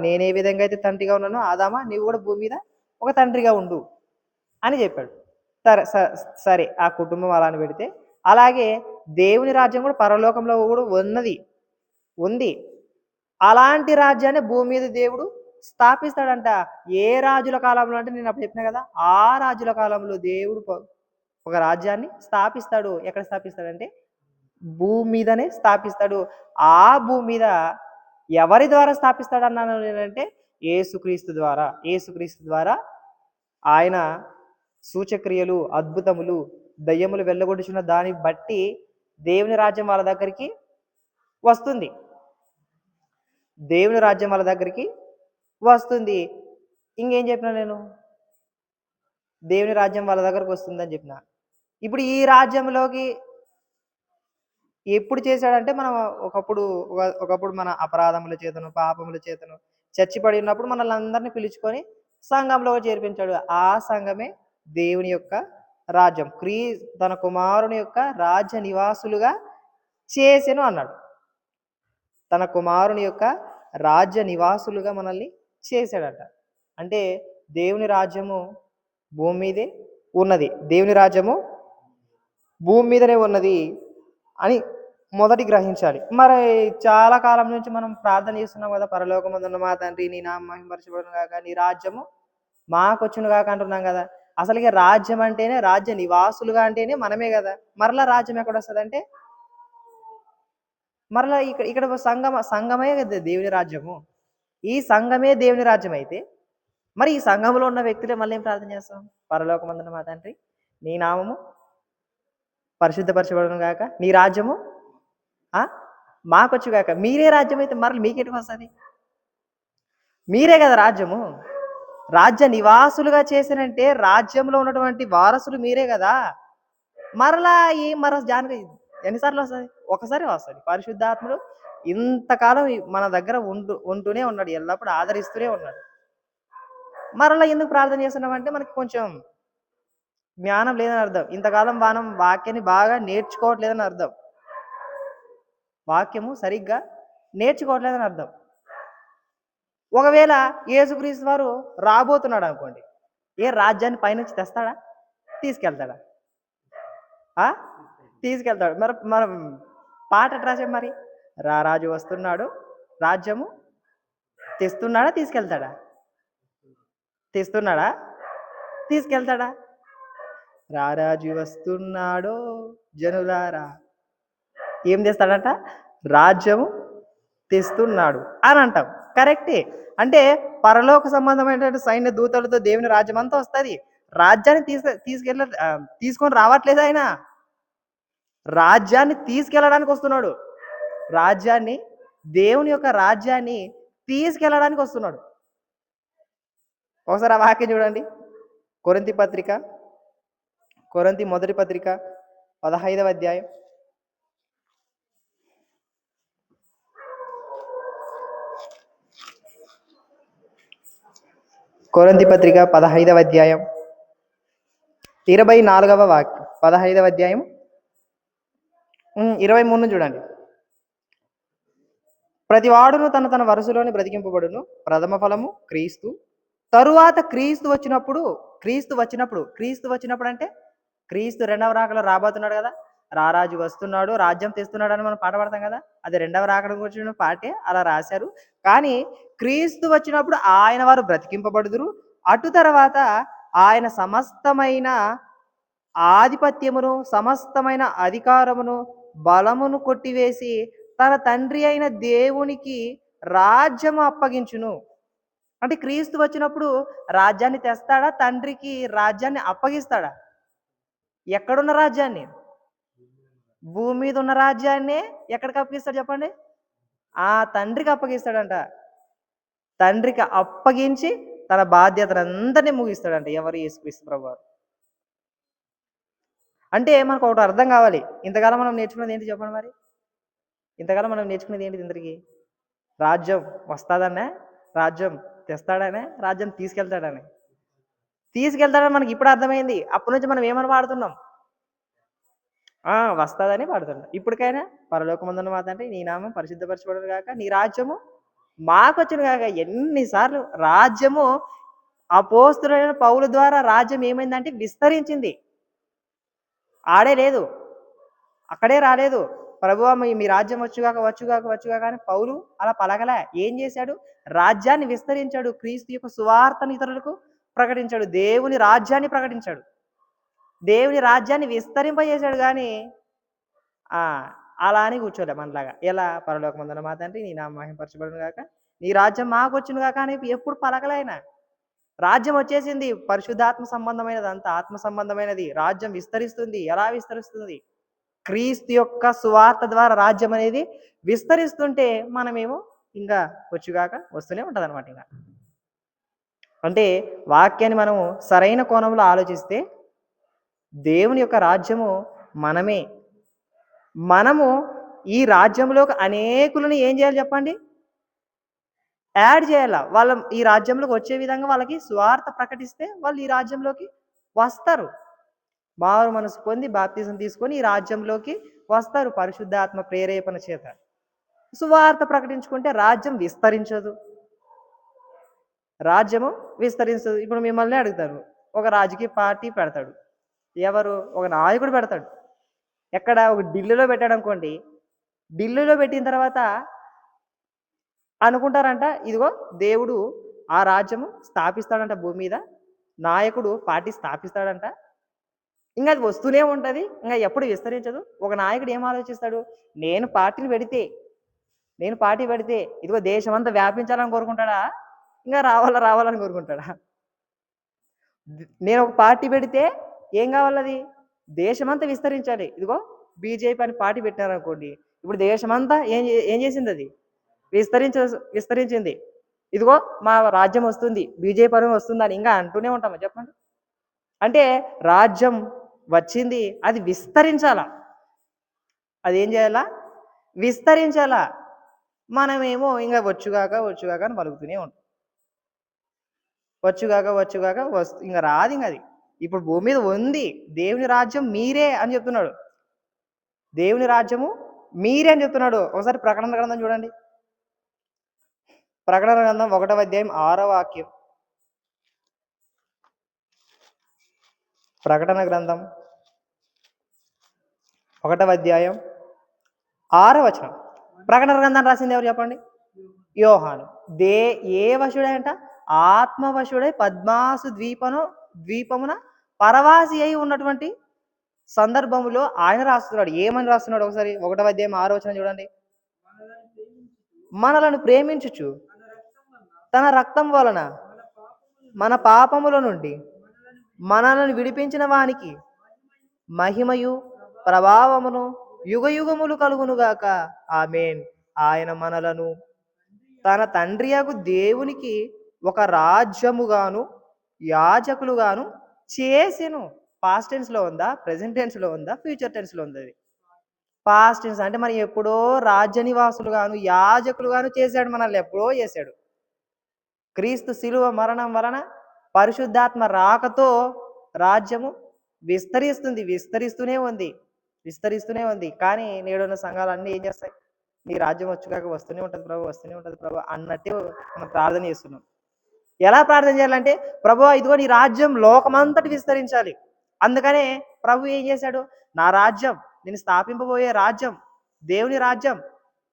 నేనే విధంగా అయితే తండ్రిగా ఉన్నానో ఆదామా నీవు కూడా భూమి మీద ఒక తండ్రిగా ఉండు అని చెప్పాడు. సరే ఆ కుటుంబం అలాని పెడితే, అలాగే దేవుని రాజ్యం కూడా పరలోకంలో కూడా ఉంది. అలాంటి రాజ్యాన్ని భూమి మీద దేవుడు స్థాపిస్తాడంట. ఏ రాజుల కాలంలో అంటే నేను అప్పుడు చెప్పినా కదా, ఆ రాజుల కాలంలో దేవుడు ఒక రాజ్యాన్ని స్థాపిస్తాడు. ఎక్కడ స్థాపిస్తాడంటే భూమి మీదనే స్థాపిస్తాడు. ఆ భూమి మీద ఎవరి ద్వారా స్థాపిస్తాడు అన్నాను నేనంటే యేసుక్రీస్తు ద్వారా ఆయన సూచక్రియలు, అద్భుతములు, దయ్యములు వెళ్ళగొడుచున్న దాన్ని బట్టి దేవుని రాజ్యం వాళ్ళ దగ్గరికి వస్తుంది. దేవుని రాజ్యం వాళ్ళ దగ్గరికి వస్తుంది. ఇంకేం చెప్పినా నేను? దేవుని రాజ్యం వాళ్ళ దగ్గరకు వస్తుందని చెప్పిన. ఇప్పుడు ఈ రాజ్యంలోకి ఎప్పుడు చేశాడంటే మనం ఒకప్పుడు మన అపరాధముల చేతను, పాపముల చేతను చచ్చిపడి ఉన్నప్పుడు మనల్ని అందరినీ పిలుచుకొని సంఘంలో చేర్పించాడు. ఆ సంఘమే దేవుని యొక్క రాజ్యం. తన కుమారుని యొక్క రాజ్య నివాసులుగా చేసెను అన్నాడు. తన కుమారుని యొక్క రాజ్య నివాసులుగా మనల్ని చేశాడట. అంటే దేవుని రాజ్యము భూమి మీదే ఉన్నది. దేవుని రాజ్యము భూమి మీదనే ఉన్నది అని మొదటి గ్రహించాలి. మరి చాలా కాలం నుంచి మనం ప్రార్థన చేస్తున్నాం కదా, పరలోకమందున్న మా తండ్రి నీ నామం మహిమపరచబడును గాక, నీ రాజ్యము మాకొచ్చును గాక అంటున్నాం కదా. అసలుకి రాజ్యం అంటేనే, రాజ్య నివాసులుగా అంటేనే మనమే కదా. మరలా రాజ్యం ఎక్కడ వస్తుందంటే మరలా ఇక్కడ సంఘమే కదా దేవుని రాజ్యము. ఈ సంఘమే దేవుని రాజ్యం అయితే మరి ఈ సంఘంలో ఉన్న వ్యక్తులే మళ్ళీ ఏం ప్రార్థన చేస్తాం? పరలోకమందున మా తండ్రి, నీ నామము పరిశుద్ధపరచబడును గాక, నీ రాజ్యము ఆ మాకొచ్చు గాక. మీరే రాజ్యం అయితే మరల మీకెటుకు వస్తుంది? మీరే కదా రాజ్యము. రాజ్య నివాసులుగా చేసినంటే రాజ్యంలో ఉన్నటువంటి వారసులు మీరే కదా. మరలా జానకి ఎన్నిసార్లు వస్తుంది? ఒకసారి వస్తుంది. పరిశుద్ధాత్ముడు ఇంతకాలం మన దగ్గర ఉంటూనే ఉన్నాడు, ఎల్లప్పుడూ ఆదరిస్తూనే ఉన్నాడు. మరలా ఎందుకు ప్రార్థన చేస్తున్నామంటే మనకి కొంచెం జ్ఞానం లేదని అర్థం. ఇంతకాలం మనం వాక్యాన్ని బాగా నేర్చుకోవట్లేదని అర్థం. వాక్యము సరిగ్గా నేర్చుకోవట్లేదని అర్థం. ఒకవేళ యేసుక్రీస్తు వారు రాబోతున్నాడు అనుకోండి, ఏ రాజ్యాన్ని పైనుంచి తెస్తాడా? తీసుకెళ్తాడా? తీసుకెళ్తాడు. మరి మనం పాట రాసాం మరి, రారాజు వస్తున్నాడు, రాజ్యము తెస్తున్నాడా తీసుకెళ్తాడా? తెస్తున్నాడా తీసుకెళ్తాడా? రారాజు వస్తున్నాడో జనులారా, ఏం చేస్తాడంట? రాజ్యము తెస్తున్నాడు అని అంటాం. కరెక్టే. అంటే పరలోక సంబంధమైనటువంటి సైన్య దూతలతో దేవుని రాజ్యం అంతా వస్తుంది. రాజ్యాన్ని తీసుకొని రావట్లేదు ఆయన. రాజ్యాన్ని తీసుకెళ్ళడానికి వస్తున్నాడు. రాజ్యాన్ని, దేవుని యొక్క రాజ్యాన్ని తీసుకెళ్ళడానికి వస్తున్నాడు. ఒకసారి ఆ వాక్యం చూడండి. కొరింథీ మొదటి పత్రిక 15వ అధ్యాయం. కొరింథీ పత్రిక 15వ అధ్యాయం 24వ వాక్యం. 15వ అధ్యాయం 23 చూడండి. ప్రతి వాడును తన వరుసలోని బ్రతికింపబడును. ప్రథమ ఫలము క్రీస్తు. తరువాత క్రీస్తు వచ్చినప్పుడు అంటే క్రీస్తు రెండవ రాకలో రాబోతున్నాడు కదా. రారాజు వస్తున్నాడు, రాజ్యం తెస్తున్నాడు అని మనం పాట పాడతాం కదా. అది రెండవ రాకడ వచ్చిన పాటే, అలా రాశారు. కానీ క్రీస్తు వచ్చినప్పుడు ఆయన వారు బ్రతికింపబడుదురు. అటు తర్వాత ఆయన సమస్తమైన ఆధిపత్యమును, సమస్తమైన అధికారమును, బలమును కొట్టివేసి తన తండ్రి అయిన దేవునికి రాజ్యము అప్పగించును. అంటే క్రీస్తు వచ్చినప్పుడు రాజ్యాన్ని తెస్తాడా? తండ్రికి రాజ్యాన్ని అప్పగిస్తాడా? ఎక్కడున్న రాజ్యాన్ని? భూమి మీద ఉన్న రాజ్యాన్ని ఎక్కడికి అప్పగిస్తాడు చెప్పండి? ఆ తండ్రికి అప్పగిస్తాడంట. తండ్రికి అప్పగించి తన బాధ్యతలందరినీ ముగిస్తాడంట. ఎవరు? యేసుక్రీస్తు ప్రభువారు. అంటే మనకు ఒకటి అర్థం కావాలి. ఇంతకాలం మనం నేర్చుకున్నది ఏంటి చెప్పండి మరి? ఇంతకాలం మనం నేర్చుకునేది ఏంటి? ఇందరికి రాజ్యం వస్తుందనే, రాజ్యం తెస్తాడనే, రాజ్యం తీసుకెళ్తాడని మనకి ఇప్పుడు అర్థమైంది. అప్పటి నుంచి మనం ఏమని పాడుతున్నాం? వస్తుందని పాడుతున్నాం. ఇప్పటికైనా పరలోకమందున మా తండ్రి, నీ నామం పరిశుద్ధపరచబడును గాక, నీ రాజ్యము మాకొచ్చును గాక. ఎన్నిసార్లు రాజ్యము అపోస్తులైన పౌలు ద్వారా రాజ్యం ఏమైందంటే విస్తరించింది. ఆడే లేదు, అక్కడే రాలేదు. ప్రభువా మీ రాజ్యం వచ్చుగాక అని పౌలు అలా పలకలే. ఏం చేశాడు? రాజ్యాన్ని విస్తరించాడు. క్రీస్తు యొక్క సువార్తను ఇతరులకు ప్రకటించాడు. దేవుని రాజ్యాన్ని ప్రకటించాడు. దేవుని రాజ్యాన్ని విస్తరింపజేశాడు. కానీ అలా అని కూర్చోలే మనలాగా. ఎలా? పరలోకమందున మా తండ్రి, నీ నామం మహిమపరచబడును గాక, నీ రాజ్యం మాకు వచ్చును గాక అని ఎప్పుడు పలకలైనా. రాజ్యం వచ్చేసింది. పరిశుద్ధాత్మ సంబంధమైనది, అంత ఆత్మ సంబంధమైనది. రాజ్యం విస్తరిస్తుంది. ఎలా విస్తరిస్తుంది? క్రీస్తు యొక్క సువార్త ద్వారా రాజ్యం అనేది విస్తరిస్తుంటే మనమేమో ఇంకా వచ్చుగాక వస్తూనే ఉంటుంది అనమాట. ఇంకా అంటే వాక్యాన్ని మనము సరైన కోణంలో ఆలోచిస్తే దేవుని యొక్క రాజ్యము మనమే. మనము ఈ రాజ్యంలోకి అనేకులను ఏం చేయాలి చెప్పండి? యాడ్ చేయాల. వాళ్ళ ఈ రాజ్యంలోకి వచ్చే విధంగా వాళ్ళకి సువార్త ప్రకటిస్తే వాళ్ళు ఈ రాజ్యంలోకి వస్తారు. మారు మనసు పొంది బాప్తిజం తీసుకొని ఈ రాజ్యంలోకి వస్తారు పరిశుద్ధాత్మ ప్రేరేపణ చేత. సువార్త ప్రకటించుకుంటే రాజ్యం విస్తరించదు. రాజ్యము విస్తరించదు. ఇప్పుడు మిమ్మల్ని అడుగుతారు, ఒక రాజకీయ పార్టీ పెడతాడు. ఎవరు? ఒక నాయకుడు పెడతాడు. ఎక్కడ? ఒక ఢిల్లీలో పెట్టాడు అనుకోండి. ఢిల్లీలో పెట్టిన తర్వాత అనుకుంటారంట, ఇదిగో దేవుడు ఆ రాజ్యము స్థాపిస్తాడంట భూమి మీద. నాయకుడు పార్టీ స్థాపిస్తాడంట. ఇంకా అది వస్తూనే ఉంటుంది, ఇంకా ఎప్పుడు విస్తరించదు. ఒక నాయకుడు ఏం ఆలోచిస్తాడు? నేను పార్టీ పెడితే ఇదిగో దేశం అంతా వ్యాపించాలని కోరుకుంటాడా? ఇంకా రావాలని కోరుకుంటాడా? నేను ఒక పార్టీ పెడితే ఏం కావాలది? దేశమంతా విస్తరించాలి. ఇదిగో బీజేపీ అని పార్టీ పెట్టారనుకోండి. ఇప్పుడు దేశమంతా ఏం చేసింది అది? విస్తరించ విస్తరించింది. ఇదిగో మా రాజ్యం వస్తుంది, బీజేపీ అని వస్తుందని ఇంకా అంటూనే ఉంటామా చెప్పండి? అంటే రాజ్యం వచ్చింది, అది విస్తరించాలా. అదేం చేయాలా? విస్తరించాలా. మనమేమో ఇంకా వచ్చుగాక అని పలుకుతూనే ఉంటాం. వచ్చుగాక ఇంక రాదు ఇంక అది. ఇప్పుడు భూమి మీద ఉంది. దేవుని రాజ్యం మీరే అని చెప్తున్నాడు. దేవుని రాజ్యము మీరే అని చెప్తున్నాడు. ఒకసారి ప్రకటన గ్రంథం చూడండి. ప్రకటన గ్రంథం 1వ అధ్యాయం 6వ వాక్యం. ప్రకటన గ్రంథం 1వ అధ్యాయం 6వ వచనం. ప్రకటన గ్రంథం రాసింది ఎవరు చెప్పండి? యోహాను. ఏ వశుడంట? ఆత్మవశుడై పద్మాసు ద్వీపమున పరవాసి అయి ఉన్నటువంటి సందర్భములో ఆయన రాస్తున్నాడు. ఏమని రాస్తున్నాడు? ఒకసారి 1వ అధ్యాయం 6వ వచనం చూడండి. మనలను ప్రేమించుచు తన రక్తం వలన మన పాపముల నుండి మనలను విడిపించిన వానికి మహిమయు ప్రభావమును యుగయుగములు కలుగునుగాక. ఆమేన్. ఆయన మనలను తన తండ్రియగు దేవునికి ఒక రాజ్యముగాను యాజకులుగాను చేసెను. పాస్ట్ టెన్స్లో ఉందా? ప్రెజెంట్ టెన్స్లో ఉందా? ఫ్యూచర్ టెన్స్లో ఉంది? అది పాస్ట్ టెన్స్. అంటే మరి ఎప్పుడో రాజ్య నివాసులుగాను యాజకులుగాను చేశాడు. మనల్ని ఎప్పుడో చేశాడు. క్రీస్తు శిలువ మరణం వలన పరిశుద్ధాత్మ రాకతో రాజ్యము విస్తరిస్తూనే ఉంది. కానీ నేడున్న సంఘాలన్నీ ఏం చేస్తాయి? నీ రాజ్యం వచ్చుగాక వస్తూనే ఉంటుంది ప్రభు అన్నట్టు మనం ప్రార్థన చేస్తున్నాం. ఎలా ప్రార్థన చేయాలంటే, ప్రభు ఇదిగో నీ రాజ్యం లోకమంతటి విస్తరించాలి. అందుకనే ప్రభు ఏం చేశాడు? నా రాజ్యం, నేను స్థాపింపబోయే రాజ్యం, దేవుని రాజ్యం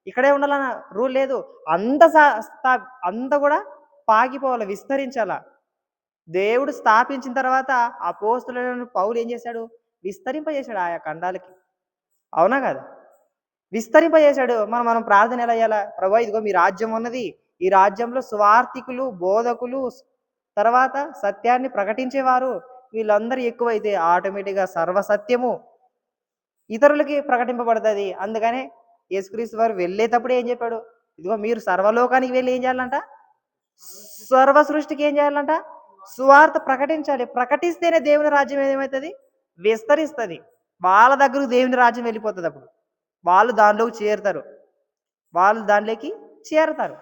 ఇక్కడే ఉండాలన్న రూల్ లేదు. అంత కూడా పాకిపోవాలి, విస్తరించాల. దేవుడు స్థాపించిన తర్వాత అపోస్తలుడైన పౌలు ఏం చేశాడు? విస్తరింపజేశాడు ఆయా ఖండాలకి. అవునా కదా? విస్తరింపజేశాడు. మనం ప్రార్థన ఎలా చేయాలా? ప్రభు ఇదిగో మీ రాజ్యం ఉన్నది, ఈ రాజ్యంలో సువార్థికులు, బోధకులు, తర్వాత సత్యాన్ని ప్రకటించేవారు వీళ్ళందరూ ఎక్కువైతే ఆటోమేటిక్గా సర్వసత్యము ఇతరులకి ప్రకటింపబడుతుంది. అందుకనే యేసుక్రీస్తు వారు వెళ్ళేటప్పుడు ఏం చెప్పాడు? ఇదిగో మీరు సర్వలోకానికి వెళ్ళి ఏం చేయాలంట? సర్వ సృష్టికి ఏం చేయాలంట? సువార్త ప్రకటించాలి. ప్రకటిస్తేనే దేవుని రాజ్యం ఏమవుతుంది? విస్తరిస్తుంది. వాళ్ళ దగ్గరకు దేవుని రాజ్యం వెళ్ళిపోతుంది. అప్పుడు వాళ్ళు దాంట్లోకి చేరతారు.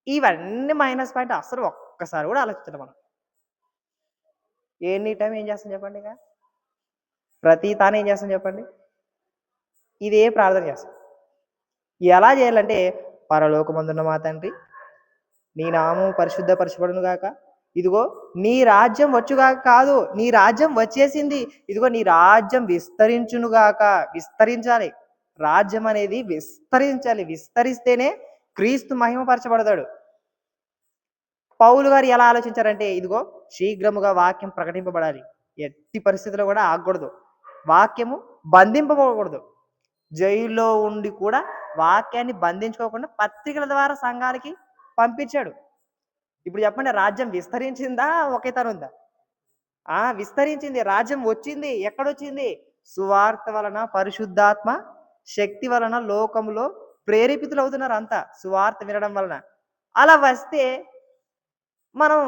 ఇవన్నీ మైనస్ పాయింట్. అసలు ఒక్కసారి కూడా ఆలోచించడం మనం. ఎనీ టైం ఏం చేస్తాం చెప్పండి? ఇక ప్రతి తాను ఏం చేస్తాం చెప్పండి? ఇదే ప్రార్థన చేస్తాం. ఎలా చేయాలంటే, పరలోకమందున్న మా తండ్రి, నీ నామం పరిశుద్ధపరచబడును గాక. ఇదిగో నీ రాజ్యం వచ్చుగాక కాదు, నీ రాజ్యం వచ్చేసింది. ఇదిగో నీ రాజ్యం విస్తరించునుగాక. విస్తరించాలి. రాజ్యం అనేది విస్తరించాలి. విస్తరిస్తేనే క్రీస్తు మహిమపరచబడతాడు. పౌలు గారు ఎలా ఆలోచించారంటే, ఇదిగో శీఘ్రముగా వాక్యం ప్రకటింపబడాలి. ఎట్టి పరిస్థితుల్లో కూడా ఆగకూడదు. వాక్యము బంధింపకూడదు. జైల్లో ఉండి కూడా వాక్యాన్ని బంధించుకోకుండా పత్రికల ద్వారా సంఘాలకి పంపించాడు. ఇప్పుడు చెప్పండి, రాజ్యం విస్తరించిందా? ఒకే తనుందా? విస్తరించింది. రాజ్యం వచ్చింది. ఎక్కడొచ్చింది? సువార్త వలన, పరిశుద్ధాత్మ శక్తి వలన లోకంలో ప్రేరేపితులు అవుతున్నారు అంతా సువార్త వినడం వలన. అలా వస్తే మనం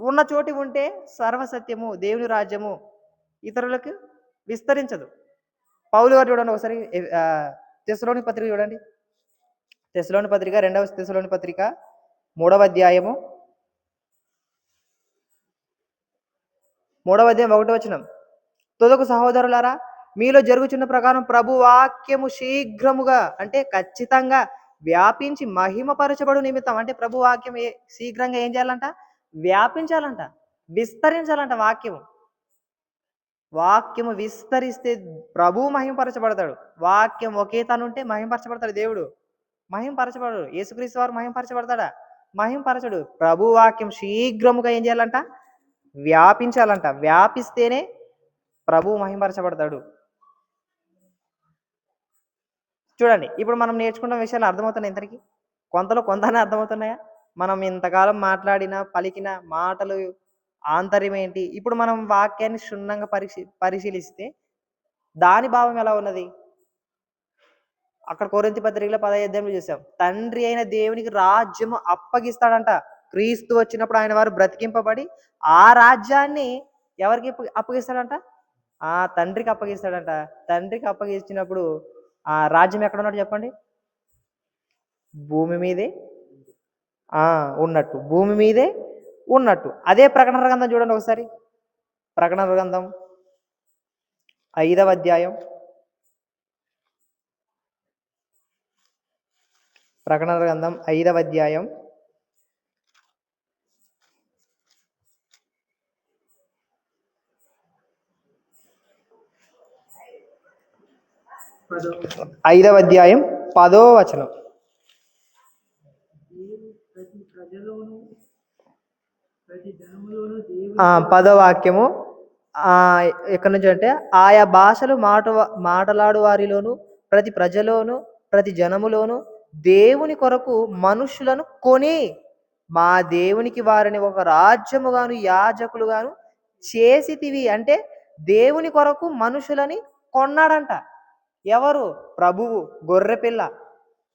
ఉన్న చోటి ఉంటే సర్వసత్యము, దేవుని రాజ్యము ఇతరులకు విస్తరించదు. పౌలు గారు చూడండి ఒకసారి, తెస్సలోని పత్రిక చూడండి. తెస్సలోని పత్రిక 2వ తెస్సలోని పత్రిక 3వ అధ్యాయము 3వ అధ్యాయం 1వ వచనం. తుదకు సహోదరులారా, మీలో జరుగుచున్న ప్రకారం ప్రభు వాక్యము శీఘ్రముగా, అంటే ఖచ్చితంగా వ్యాపించి మహిమపరచబడు నిమిత్తం, అంటే ప్రభు వాక్యం శీఘ్రంగా ఏం చేయాలంట? వ్యాపించాలంట, విస్తరించాలంట. వాక్యము విస్తరిస్తే ప్రభు మహిమపరచబడతాడు. వాక్యం ఒకే తనుంటే మహిమపరచబడతాడు దేవుడు? మహిమపరచబడడు. యేసుక్రీస్తు వారు మహిమపరచబడతాడా? మహిమపరచడు. ప్రభు వాక్యం శీఘ్రముగా ఏం చేయాలంట? వ్యాపించాలంట. వ్యాపిస్తేనే ప్రభు మహిమపరచబడతాడు. చూడండి, ఇప్పుడు మనం నేర్చుకున్న విషయాలు అర్థమవుతున్నాయి ఇంతరికి? కొంతలో కొంతనే అర్థమవుతున్నాయా? మనం ఇంతకాలం మాట్లాడిన పలికిన మాటలు ఆంతర్యం ఏంటి? ఇప్పుడు మనం వాక్యాన్ని క్షుణ్ణంగా పరిశీలిస్తే దాని భావం ఎలా ఉన్నది? అక్కడ కొరింథీ పత్రికలో 15వ అధ్యాయంలో చూసాం. తండ్రి అయిన దేవునికి రాజ్యము అప్పగిస్తాడంట. క్రీస్తు వచ్చినప్పుడు ఆయన వారు బ్రతికింపబడి ఆ రాజ్యాన్ని ఎవరికి అప్పగిస్తాడంట? ఆ తండ్రికి అప్పగిస్తాడంట. తండ్రికి అప్పగించినప్పుడు ఆ రాజ్యం ఎక్కడ ఉన్నట్టు చెప్పండి? భూమి మీదే ఉన్నట్టు. భూమి మీదే ఉన్నట్టు. అదే ప్రకటన గ్రంథం చూడండి ఒకసారి. ప్రకటన గ్రంథం 5వ అధ్యాయం. ప్రకటన గ్రంథం 5వ అధ్యాయం 5వ అధ్యాయం 10వ వచనం. 10వ వాక్యము. ఎక్కడి నుంచి అంటే, ఆయా భాషలు మాటలాడు వారిలోను, ప్రతి ప్రజలోను, ప్రతి జనములోను దేవుని కొరకు మనుషులను కొని మా దేవునికి వారిని ఒక రాజ్యముగాను యాజకులుగాను చేసితివి. అంటే దేవుని కొరకు మనుషులని కొన్నాడంట. ఎవరు? ప్రభువు, గొర్రెపిల్ల.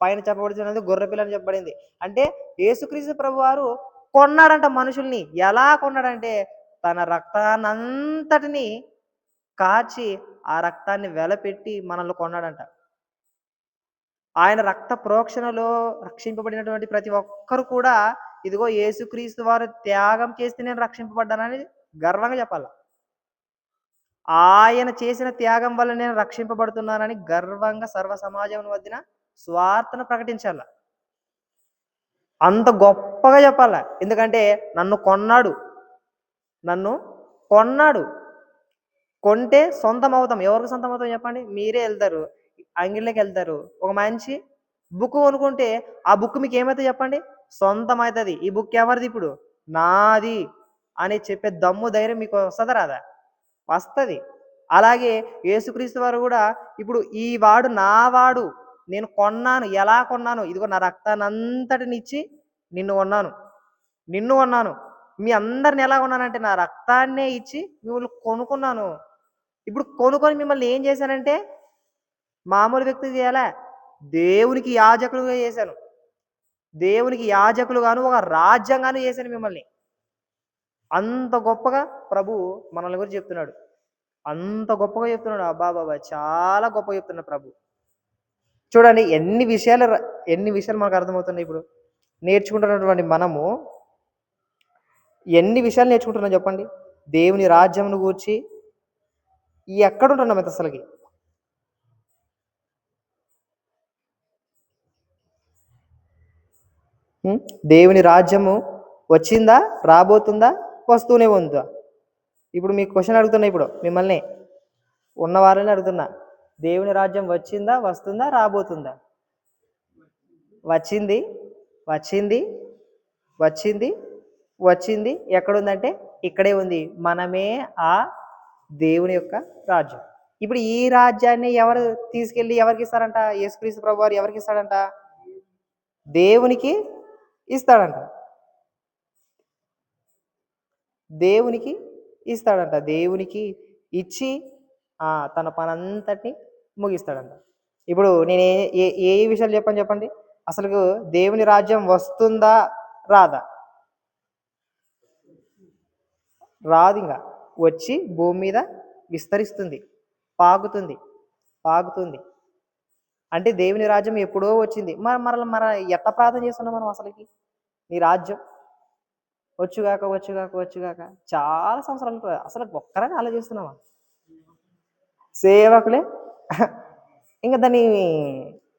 పైన చెప్పబడుతున్నది గొర్రెపిల్ల అని చెప్పబడింది. అంటే యేసుక్రీస్తు ప్రభు వారు కొన్నాడంట మనుషుల్ని. ఎలా కొన్నాడంటే తన రక్తాన్నంతటిని కాచి ఆ రక్తాన్ని వెలపెట్టి మనల్ని కొన్నాడంట. ఆయన రక్త ప్రోక్షణలో రక్షింపబడినటువంటి ప్రతి ఒక్కరు కూడా ఇదిగో యేసుక్రీస్తు వారు త్యాగం చేస్తే నేను రక్షింపబడ్డానని గర్వంగా చెప్పాలి. ఆయన చేసిన త్యాగం వల్ల నేను రక్షింపబడుతున్నానని గర్వంగా సర్వ సమాజం వద్ద స్వార్థను ప్రకటించాల. అంత గొప్పగా చెప్పాల. ఎందుకంటే నన్ను కొన్నాడు. కొంటే సొంతం అవుతాం. ఎవరికి సొంతం అవుతాం చెప్పండి? మీరే వెళ్తారు, అంగిళ్ళకి వెళ్తారు, ఒక మంచి బుక్ కొనుక్కుంటే ఆ బుక్ మీకు ఏమైతే చెప్పండి? సొంతం అవుతుంది. ఈ బుక్ ఎవరిది? ఇప్పుడు నాది అని చెప్పే దమ్ము ధైర్యం మీకు వస్తుందా రాదా? వస్తుంది. అలాగే యేసుక్రీస్తు వారు కూడా ఇప్పుడు ఈ వాడు నా వాడు, నేను కొన్నాను. ఎలా కొన్నాను? ఇదిగో నా రక్తాన్ని అంతటిని ఇచ్చి నిన్ను కొన్నాను. మీ అందరిని ఎలా కొన్నానంటే నా రక్తాన్నే ఇచ్చి మిమ్మల్ని కొనుక్కున్నాను. ఇప్పుడు కొనుక్కొని మిమ్మల్ని ఏం చేశానంటే మామూలు వ్యక్తి చేయాలా? దేవునికి యాజకులుగా చేశాను. దేవునికి యాజకులుగాను ఒక రాజ్యంగాను చేశాను మిమ్మల్ని. అంత గొప్పగా ప్రభు మనల్ని గురించి చెప్తున్నాడు. అంత గొప్పగా చెప్తున్నాడు. అబ్బాబాబా, చాలా గొప్పగా చెప్తున్నాడు ప్రభు. చూడండి ఎన్ని విషయాలు మనకు అర్థమవుతున్నాయి. ఇప్పుడు నేర్చుకుంటున్నటువంటి మనము ఎన్ని విషయాలు నేర్చుకుంటున్నాం చెప్పండి? దేవుని రాజ్యంను గూర్చి ఎక్కడుంటున్నాం ఇంత అసలుకి? దేవుని రాజ్యము వచ్చిందా, రాబోతుందా, వస్తూనే ఉందా? ఇప్పుడు మీకు క్వశ్చన్ అడుగుతున్నా. ఇప్పుడు మిమ్మల్ని ఉన్నవారని అడుగుతున్నా. దేవుని రాజ్యం వచ్చిందా, వస్తుందా, రాబోతుందా? వచ్చింది. ఎక్కడుందంటే ఇక్కడే ఉంది. మనమే ఆ దేవుని యొక్క రాజ్యం. ఇప్పుడు ఈ రాజ్యాన్ని ఎవరు తీసుకెళ్ళి ఎవరికి ఇస్తారంట? యేసుక్రీస్తు ప్రభు వారు ఎవరికి ఇస్తాడంట? దేవునికి ఇస్తాడంట. దేవునికి ఇచ్చి తన పనంతటిని ముగిస్తాడంట. ఇప్పుడు నేను ఏ విషయాలు చెప్పండి? అసలు దేవుని రాజ్యం వస్తుందా, రాదా? రాదు. ఇంకా వచ్చి భూమి మీద విస్తరిస్తుంది, పాకుతుంది. అంటే దేవుని రాజ్యం ఎప్పుడో వచ్చింది. మన ఎట్లా ప్రార్థన చేస్తున్నాం మనం అసలుకి? నీ రాజ్యం వచ్చుగాక చాలా సంవత్సరాలు అసలు ఒక్కరని ఆలోచిస్తున్నామా? సేవకులే ఇంకా దాన్ని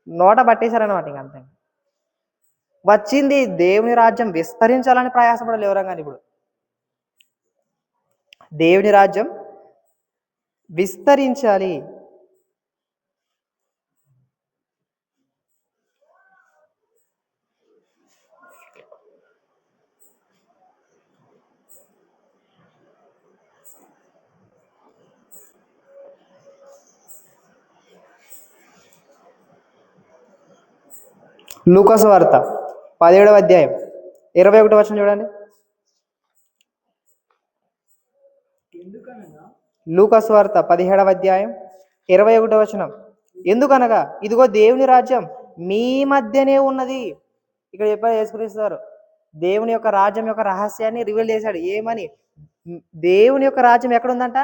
నోట పట్టేశారనమాట. ఇంక అంతే. వచ్చింది దేవుని రాజ్యం విస్తరించాలని ప్రయాసపడాలి ఎవరం కానీ. ఇప్పుడు దేవుని రాజ్యం విస్తరించాలి. లూకాసు వార్త 17వ అధ్యాయం 21వ వచనం చూడండి. లూకా సువార్త 17వ అధ్యాయం 21వ వచనం. ఎందుకనగా ఇదిగో దేవుని రాజ్యం మీ మధ్యనే ఉన్నది. ఇక్కడ చెప్పారు యేసుక్రీస్తు దేవుని యొక్క రాజ్యం యొక్క రహస్యాన్ని రివీల్ చేశాడు. ఏమని? దేవుని యొక్క రాజ్యం ఎక్కడుందంట?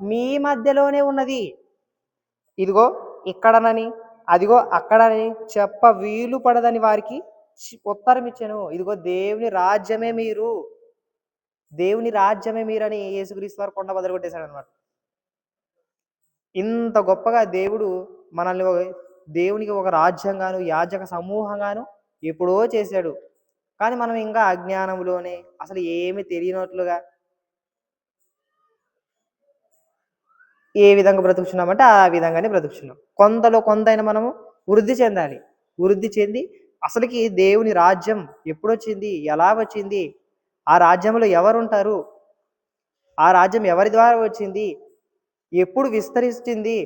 మీ మధ్యలోనే ఉన్నది. ఇదిగో ఇక్కడనని అదిగో అక్కడని చెప్ప వీలు పడదని వారికి ఉత్తరం ఇచ్చాను. ఇదిగో దేవుని రాజ్యమే మీరు, దేవుని రాజ్యమే మీరని యేసుక్రీస్తు వారు కొండ బదులు కొట్టేశాడు అనమాట. ఇంత గొప్పగా దేవుడు మనల్ని దేవునికి ఒక రాజ్యంగాను యాజక సమూహంగాను ఎప్పుడో చేశాడు. కానీ మనం ఇంకా అజ్ఞానంలోనే అసలు ఏమి తెలియనట్లుగా ఏ విధంగా బ్రతుకుతున్నామంటే ఆ విధంగానే బ్రతుకుతున్నాం. కొంతలో కొంతైనా మనము వృద్ధి చెందాలి. వృద్ధి చెంది అసలుకి దేవుని రాజ్యం ఎప్పుడొచ్చింది, ఎలా వచ్చింది, ఆ రాజ్యంలో ఎవరుంటారు, ఆ రాజ్యం ఎవరి ద్వారా వచ్చింది, ఎప్పుడు విస్తరిస్తుంది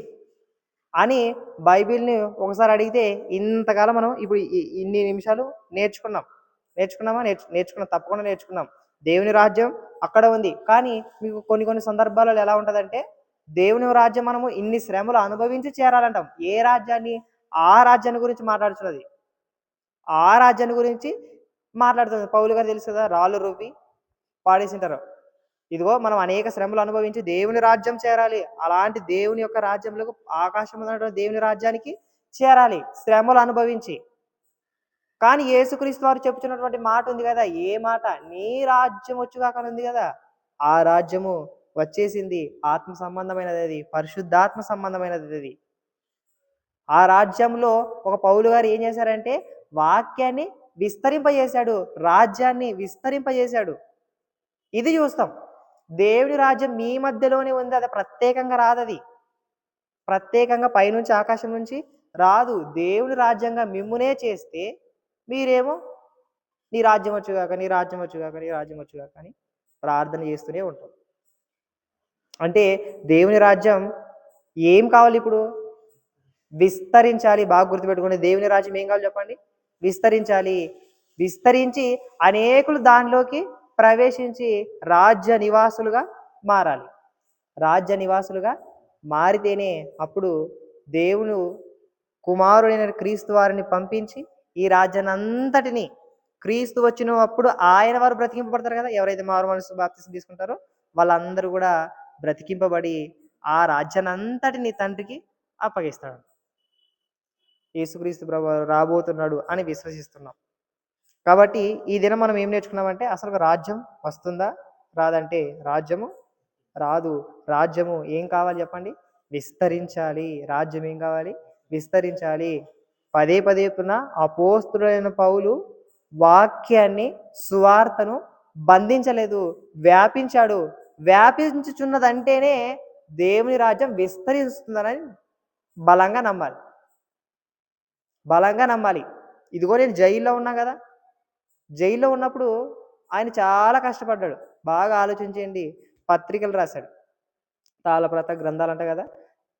అని బైబిల్ని ఒకసారి అడిగితే ఇంతకాలం మనం ఇప్పుడు ఇన్ని నిమిషాలు నేర్చుకున్నామా? నేర్చుకున్నాం, తప్పకుండా నేర్చుకున్నాం. దేవుని రాజ్యం అక్కడ ఉంది. కానీ మీకు కొన్ని సందర్భాలలో ఎలా ఉంటుందంటే దేవుని రాజ్యం మనము ఇన్ని శ్రమలు అనుభవించి చేరాలంటాం. ఏ రాజ్యాన్ని? ఆ రాజ్యాన్ని గురించి మాట్లాడుతున్నది. ఆ రాజ్యాన్ని గురించి మాట్లాడుతుంది. పౌలు గారు తెలుసు కదా, రాళ్ళు రువ్వి పాడేసింటారు. ఇదిగో మనం అనేక శ్రమలు అనుభవించి దేవుని రాజ్యం చేరాలి. అలాంటి దేవుని యొక్క రాజ్యంలో ఆకాశం ఉన్నటువంటి దేవుని రాజ్యానికి చేరాలి శ్రమలు అనుభవించి. కానీ యేసుక్రీస్తు వారు చెప్తున్నటువంటి మాట ఉంది కదా, ఏ మాట? నీ రాజ్యం వచ్చుగాక ఉంది కదా. ఆ రాజ్యము వచ్చేసింది. ఆత్మ సంబంధమైనది, అది పరిశుద్ధాత్మ సంబంధమైనది. అది ఆ రాజ్యంలో ఒక పౌలు గారు ఏం చేశారంటే వాక్యాన్ని విస్తరింపజేశాడు, రాజ్యాన్ని విస్తరింపజేశాడు. ఇది చూస్తాం. దేవుని రాజ్యం మీ మధ్యలోనే ఉంది. అది ప్రత్యేకంగా రాదు. అది ప్రత్యేకంగా పైనుంచి ఆకాశం నుంచి రాదు. దేవుని రాజ్యంగా మిమ్మునే చేస్తే మీరేమో నీ రాజ్యం వచ్చుగాక, నీ రాజ్యం వచ్చుగాక, నీ రాజ్యం వచ్చుగాక అని ప్రార్థన చేస్తూనే ఉంటాం. అంటే దేవుని రాజ్యం ఏం కావాలి? ఇప్పుడు విస్తరించాలి. బాగా గుర్తుపెట్టుకోండి. దేవుని రాజ్యం ఏం కావాలి చెప్పండి? విస్తరించాలి. విస్తరించి అనేకులు దానిలోకి ప్రవేశించి రాజ్య నివాసులుగా మారాలి. రాజ్య నివాసులుగా మారితేనే అప్పుడు దేవుడు కుమారుడైన క్రీస్తు వారిని పంపించి ఈ రాజ్యాన్ని అంతటిని, క్రీస్తు వచ్చినప్పుడు ఆయన వారు బ్రతికింపబడతారు కదా, ఎవరైతే మారు మనసు బాప్తిసం తీసుకుంటారో వాళ్ళందరూ కూడా బ్రతికింపబడి ఆ రాజ్యాన్ని అంతటిని తండ్రికి అప్పగిస్తాడు. యేసుక్రీస్తు ప్రభు రాబోతున్నాడు అని విశ్వసిస్తున్నాం. కాబట్టి ఈ దినం మనం ఏం నేర్చుకున్నామంటే అసలు రాజ్యం వస్తుందా రాదంటే రాజ్యము రాదు. రాజ్యము ఏం కావాలి చెప్పండి? విస్తరించాలి. రాజ్యం ఏం కావాలి? విస్తరించాలి. పదే అపోస్తులైన పౌలు వాక్యాన్ని, సువార్తను బంధించలేదు, వ్యాపించాడు. వ్యాపించుచున్నదంటేనే దేవుని రాజ్యం విస్తరిస్తుందని బలంగా నమ్మాలి. బలంగా నమ్మాలి. ఇదిగో నేను జైల్లో ఉన్నా కదా, జైల్లో ఉన్నప్పుడు ఆయన చాలా కష్టపడ్డాడు. బాగా ఆలోచించండి. పత్రికలు రాశాడు, తాళప్రత గ్రంథాలు అంట కదా,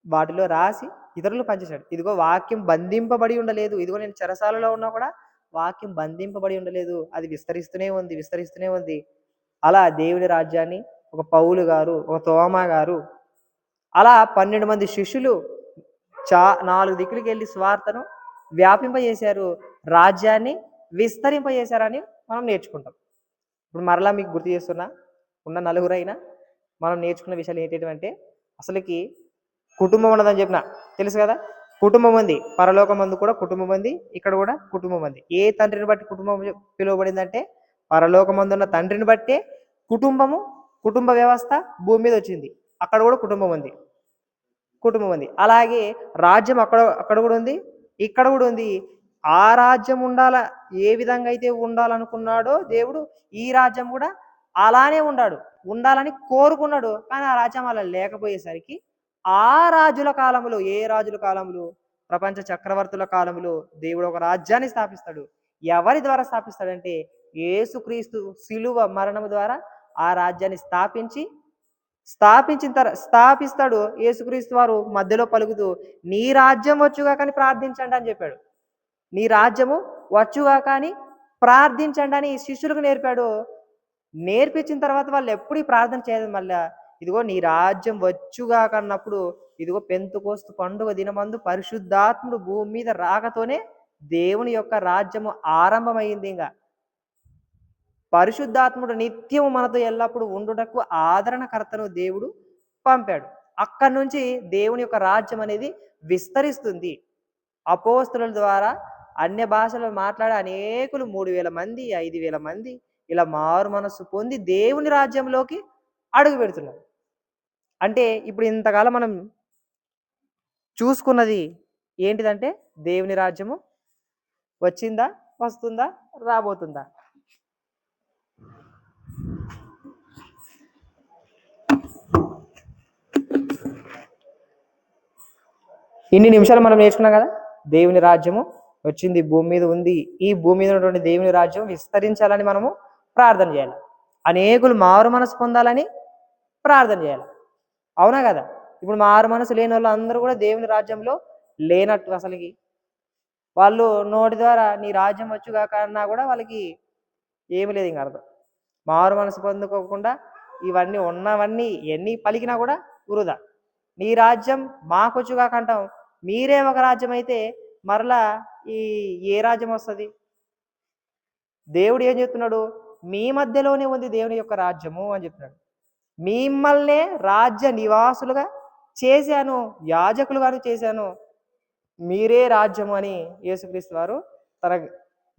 వాటిలో రాసి ఇతరులు పనిచేశాడు. ఇదిగో వాక్యం బంధింపబడి ఉండలేదు. ఇదిగో నేను చెరసాలలో ఉన్నా కూడా వాక్యం బంధింపబడి ఉండలేదు. అది విస్తరిస్తూనే ఉంది, విస్తరిస్తూనే ఉంది. అలా దేవుని రాజ్యాన్ని ఒక పౌలు గారు, ఒక తోమా గారు, అలా 12 మంది శిష్యులు 4 దిక్కులకి వెళ్ళి స్వార్థను వ్యాపింపజేశారు, రాజ్యాన్ని విస్తరింపజేశారని మనం నేర్చుకుంటాం. ఇప్పుడు మరలా మీకు గుర్తు చేస్తున్నా, ఉన్న నలుగురైనా మనం నేర్చుకున్న విషయాలు ఏంటంటే అసలుకి కుటుంబం ఉన్నదని చెప్పిన తెలుసు కదా. కుటుంబం ఉంది, పరలోకమందు కూడా కుటుంబం ఉంది, ఇక్కడ కూడా కుటుంబం ఉంది. ఏ తండ్రిని బట్టి కుటుంబం పిలువబడిందంటే పరలోకమందున్న తండ్రిని బట్టే కుటుంబము, కుటుంబ వ్యవస్థ భూమి మీద వచ్చింది. అక్కడ కూడా కుటుంబం ఉంది, కుటుంబం ఉంది. అలాగే రాజ్యం అక్కడ కూడా ఉంది, ఇక్కడ కూడా ఉంది. ఆ రాజ్యం ఏ విధంగా అయితే ఉండాలనుకున్నాడో దేవుడు, ఈ రాజ్యం కూడా అలానే ఉండాలని కోరుకున్నాడు. కానీ ఆ రాజ్యం అలా లేకపోయేసరికి ఆ రాజుల కాలంలో, ఏ రాజుల కాలంలో? ప్రపంచ చక్రవర్తుల కాలంలో దేవుడు ఒక రాజ్యాన్ని స్థాపిస్తాడు. ఎవరి ద్వారా స్థాపిస్తాడంటే యేసుక్రీస్తు శిలువ మరణం ద్వారా ఆ రాజ్యాన్ని స్థాపిస్తాడు. యేసుక్రీస్తు వారు మధ్యలో పలుకుతూ నీ రాజ్యం వచ్చుగా కానీ ప్రార్థించండి అని చెప్పాడు. నీ రాజ్యము వచ్చుగా కానీ ప్రార్థించండి అని శిష్యులకు నేర్పాడు. నేర్పించిన తర్వాత వాళ్ళు ఎప్పుడు ఈ ప్రార్థన చేయలేదు మళ్ళా. ఇదిగో నీ రాజ్యం వచ్చుగాక అన్నప్పుడు ఇదిగో పెంతుకోస్తు పండుగ దినమందు పరిశుద్ధాత్ముడు భూమి మీద రాకతోనే దేవుని యొక్క రాజ్యము ఆరంభమైంది. ఇంకా పరిశుద్ధాత్ముడు నిత్యము మనతో ఎల్లప్పుడూ ఉండుటకు ఆదరణకర్తను దేవుడు పంపాడు. అక్కడి నుంచి దేవుని యొక్క రాజ్యం అనేది విస్తరిస్తుంది. అపోస్తలుల ద్వారా అన్య భాషలు మాట్లాడే అనేకులు 3000 మంది, 5000 మంది ఇలా మారు మనస్సు పొంది దేవుని రాజ్యంలోకి అడుగు పెడుతున్నారు. అంటే ఇప్పుడు ఇంతకాలం మనం చూసుకున్నది ఏంటిదంటే దేవుని రాజ్యము వచ్చిందా, వస్తుందా, రాబోతుందా? ఇన్ని నిమిషాలు మనం నేర్చుకున్నాం కదా, దేవుని రాజ్యము వచ్చింది, భూమి మీద ఉంది. ఈ భూమి మీద ఉన్నటువంటి దేవుని రాజ్యం విస్తరించాలని మనము ప్రార్థన చేయాలి. అనేకులు మారు మనసు పొందాలని ప్రార్థన చేయాలి. అవునా కదా? ఇప్పుడు మారు మనసు లేని వాళ్ళు అందరూ కూడా దేవుని రాజ్యంలో లేనట్టు. అసలుకి వాళ్ళు నోటి ద్వారా నీ రాజ్యం వచ్చుగాక అన్నా కూడా వాళ్ళకి ఏమి లేదు. ఇంకా అర్థం మారు మనసు పొందుకోకుండా ఇవన్నీ ఉన్నవన్నీ ఎన్ని పలికినా కూడా వృధా. నీ రాజ్యం మాకొచ్చుగాక అంటాం, మీరే ఒక రాజ్యం అయితే మరలా ఏ రాజ్యం వస్తుంది? దేవుడు ఏం చెప్తున్నాడు? మీ మధ్యలోనే ఉంది దేవుని యొక్క రాజ్యము అని చెప్తున్నాడు. మిమ్మల్నే రాజ్య నివాసులుగా చేశాను, యాజకులుగాను చేశాను, మీరే రాజ్యము అని యేసుక్రీస్తు వారు తన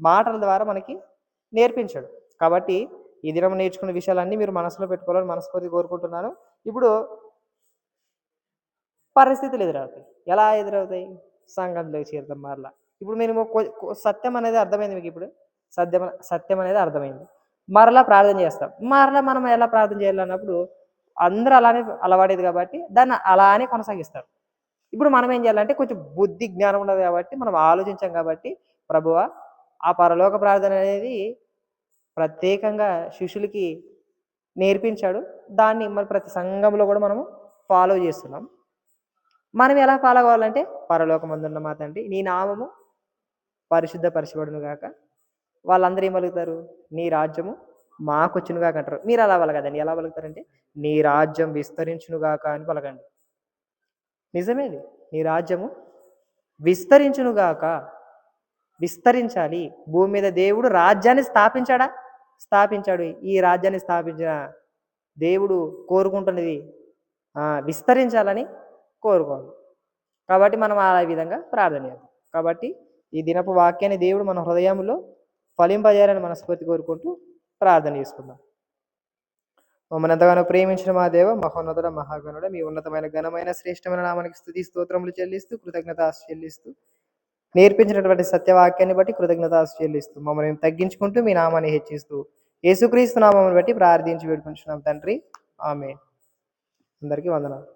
మాటల ద్వారా మనకి నేర్పించాడు. కాబట్టి ఈ దినం నేర్చుకున్న విషయాలన్నీ మీరు మనసులో పెట్టుకోవాలని మనస్ఫూర్తి కోరుకుంటున్నాను. ఇప్పుడు పరిస్థితులు ఎదురవుతాయి. ఎలా ఎదురవుతాయి? సంఘంలో చేరుతాం మరలా. ఇప్పుడు మేము సత్యం అనేది అర్థమైంది మీకు. ఇప్పుడు సత్యం అనేది అర్థమైంది. మరలా ప్రార్థన చేస్తాం. మరలా మనం ఎలా ప్రార్థన చేయాలన్నప్పుడు అందరూ అలానే అలవాడేది కాబట్టి దాన్ని అలానే కొనసాగిస్తారు. ఇప్పుడు మనం ఏం చేయాలంటే కొంచెం బుద్ధి జ్ఞానం ఉన్నది కాబట్టి మనం ఆలోచించాం కాబట్టి, ప్రభువా ఆ పరలోక ప్రార్థన అనేది ప్రత్యేకంగా శిష్యులకి నేర్పించాడు. దాన్ని మరి ప్రతి సంఘంలో కూడా మనము ఫాలో చేస్తున్నాం. మనం ఎలా ఫాలో కావాలంటే, పరలోకమందున్న మా తండ్రి నీ నామము పరిశుద్ధపరచబడును గాక. వాళ్ళందరూ ఏం పలుకుతారు? నీ రాజ్యము మాకొచ్చును గాక అంటారు. మీరు అలా పలకదండి. ఎలా పలుకుతారంటే, నీ రాజ్యం విస్తరించును గాక అని పలకండి. నిజమేది, నీ రాజ్యము విస్తరించును గాక. విస్తరించాలి. భూమి మీద దేవుడు రాజ్యాన్ని స్థాపించాడా? స్థాపించాడు. ఈ రాజ్యాన్ని స్థాపించిన దేవుడు కోరుకుంటున్నది విస్తరించాలని కోరుకోవాలి. కాబట్టి మనం ఆ విధంగా ప్రార్థన చేద్దాం. కాబట్టి ఈ దినపు వాక్యాన్ని దేవుడు మన హృదయంలో ఫలింపజేయాలని మనస్ఫూర్తి కోరుకుంటూ ప్రార్థన చేసుకుందాం. మమ్మల్ని ఎంతగానో ప్రేమించిన మా దేవ, మహోన్నతుడ, మహాగణుడ, మీ ఉన్నతమైన ఘనమైన శ్రేష్టమైన నామానికి స్తుతి స్తోత్రములు చెల్లిస్తూ కృతజ్ఞతాసు చెల్లిస్తూ నేర్పించినటువంటి సత్యవాక్యాన్ని బట్టి కృతజ్ఞతాసు చెల్లిస్తూ మమ్మల్ని తగ్గించుకుంటూ మీ నామాన్ని హెచ్చిస్తూ యేసుక్రీస్తు నామాన్ని బట్టి ప్రార్థించి వేడుకుంటున్నాం తండ్రి. ఆమేన్. అందరికీ వందనాలు.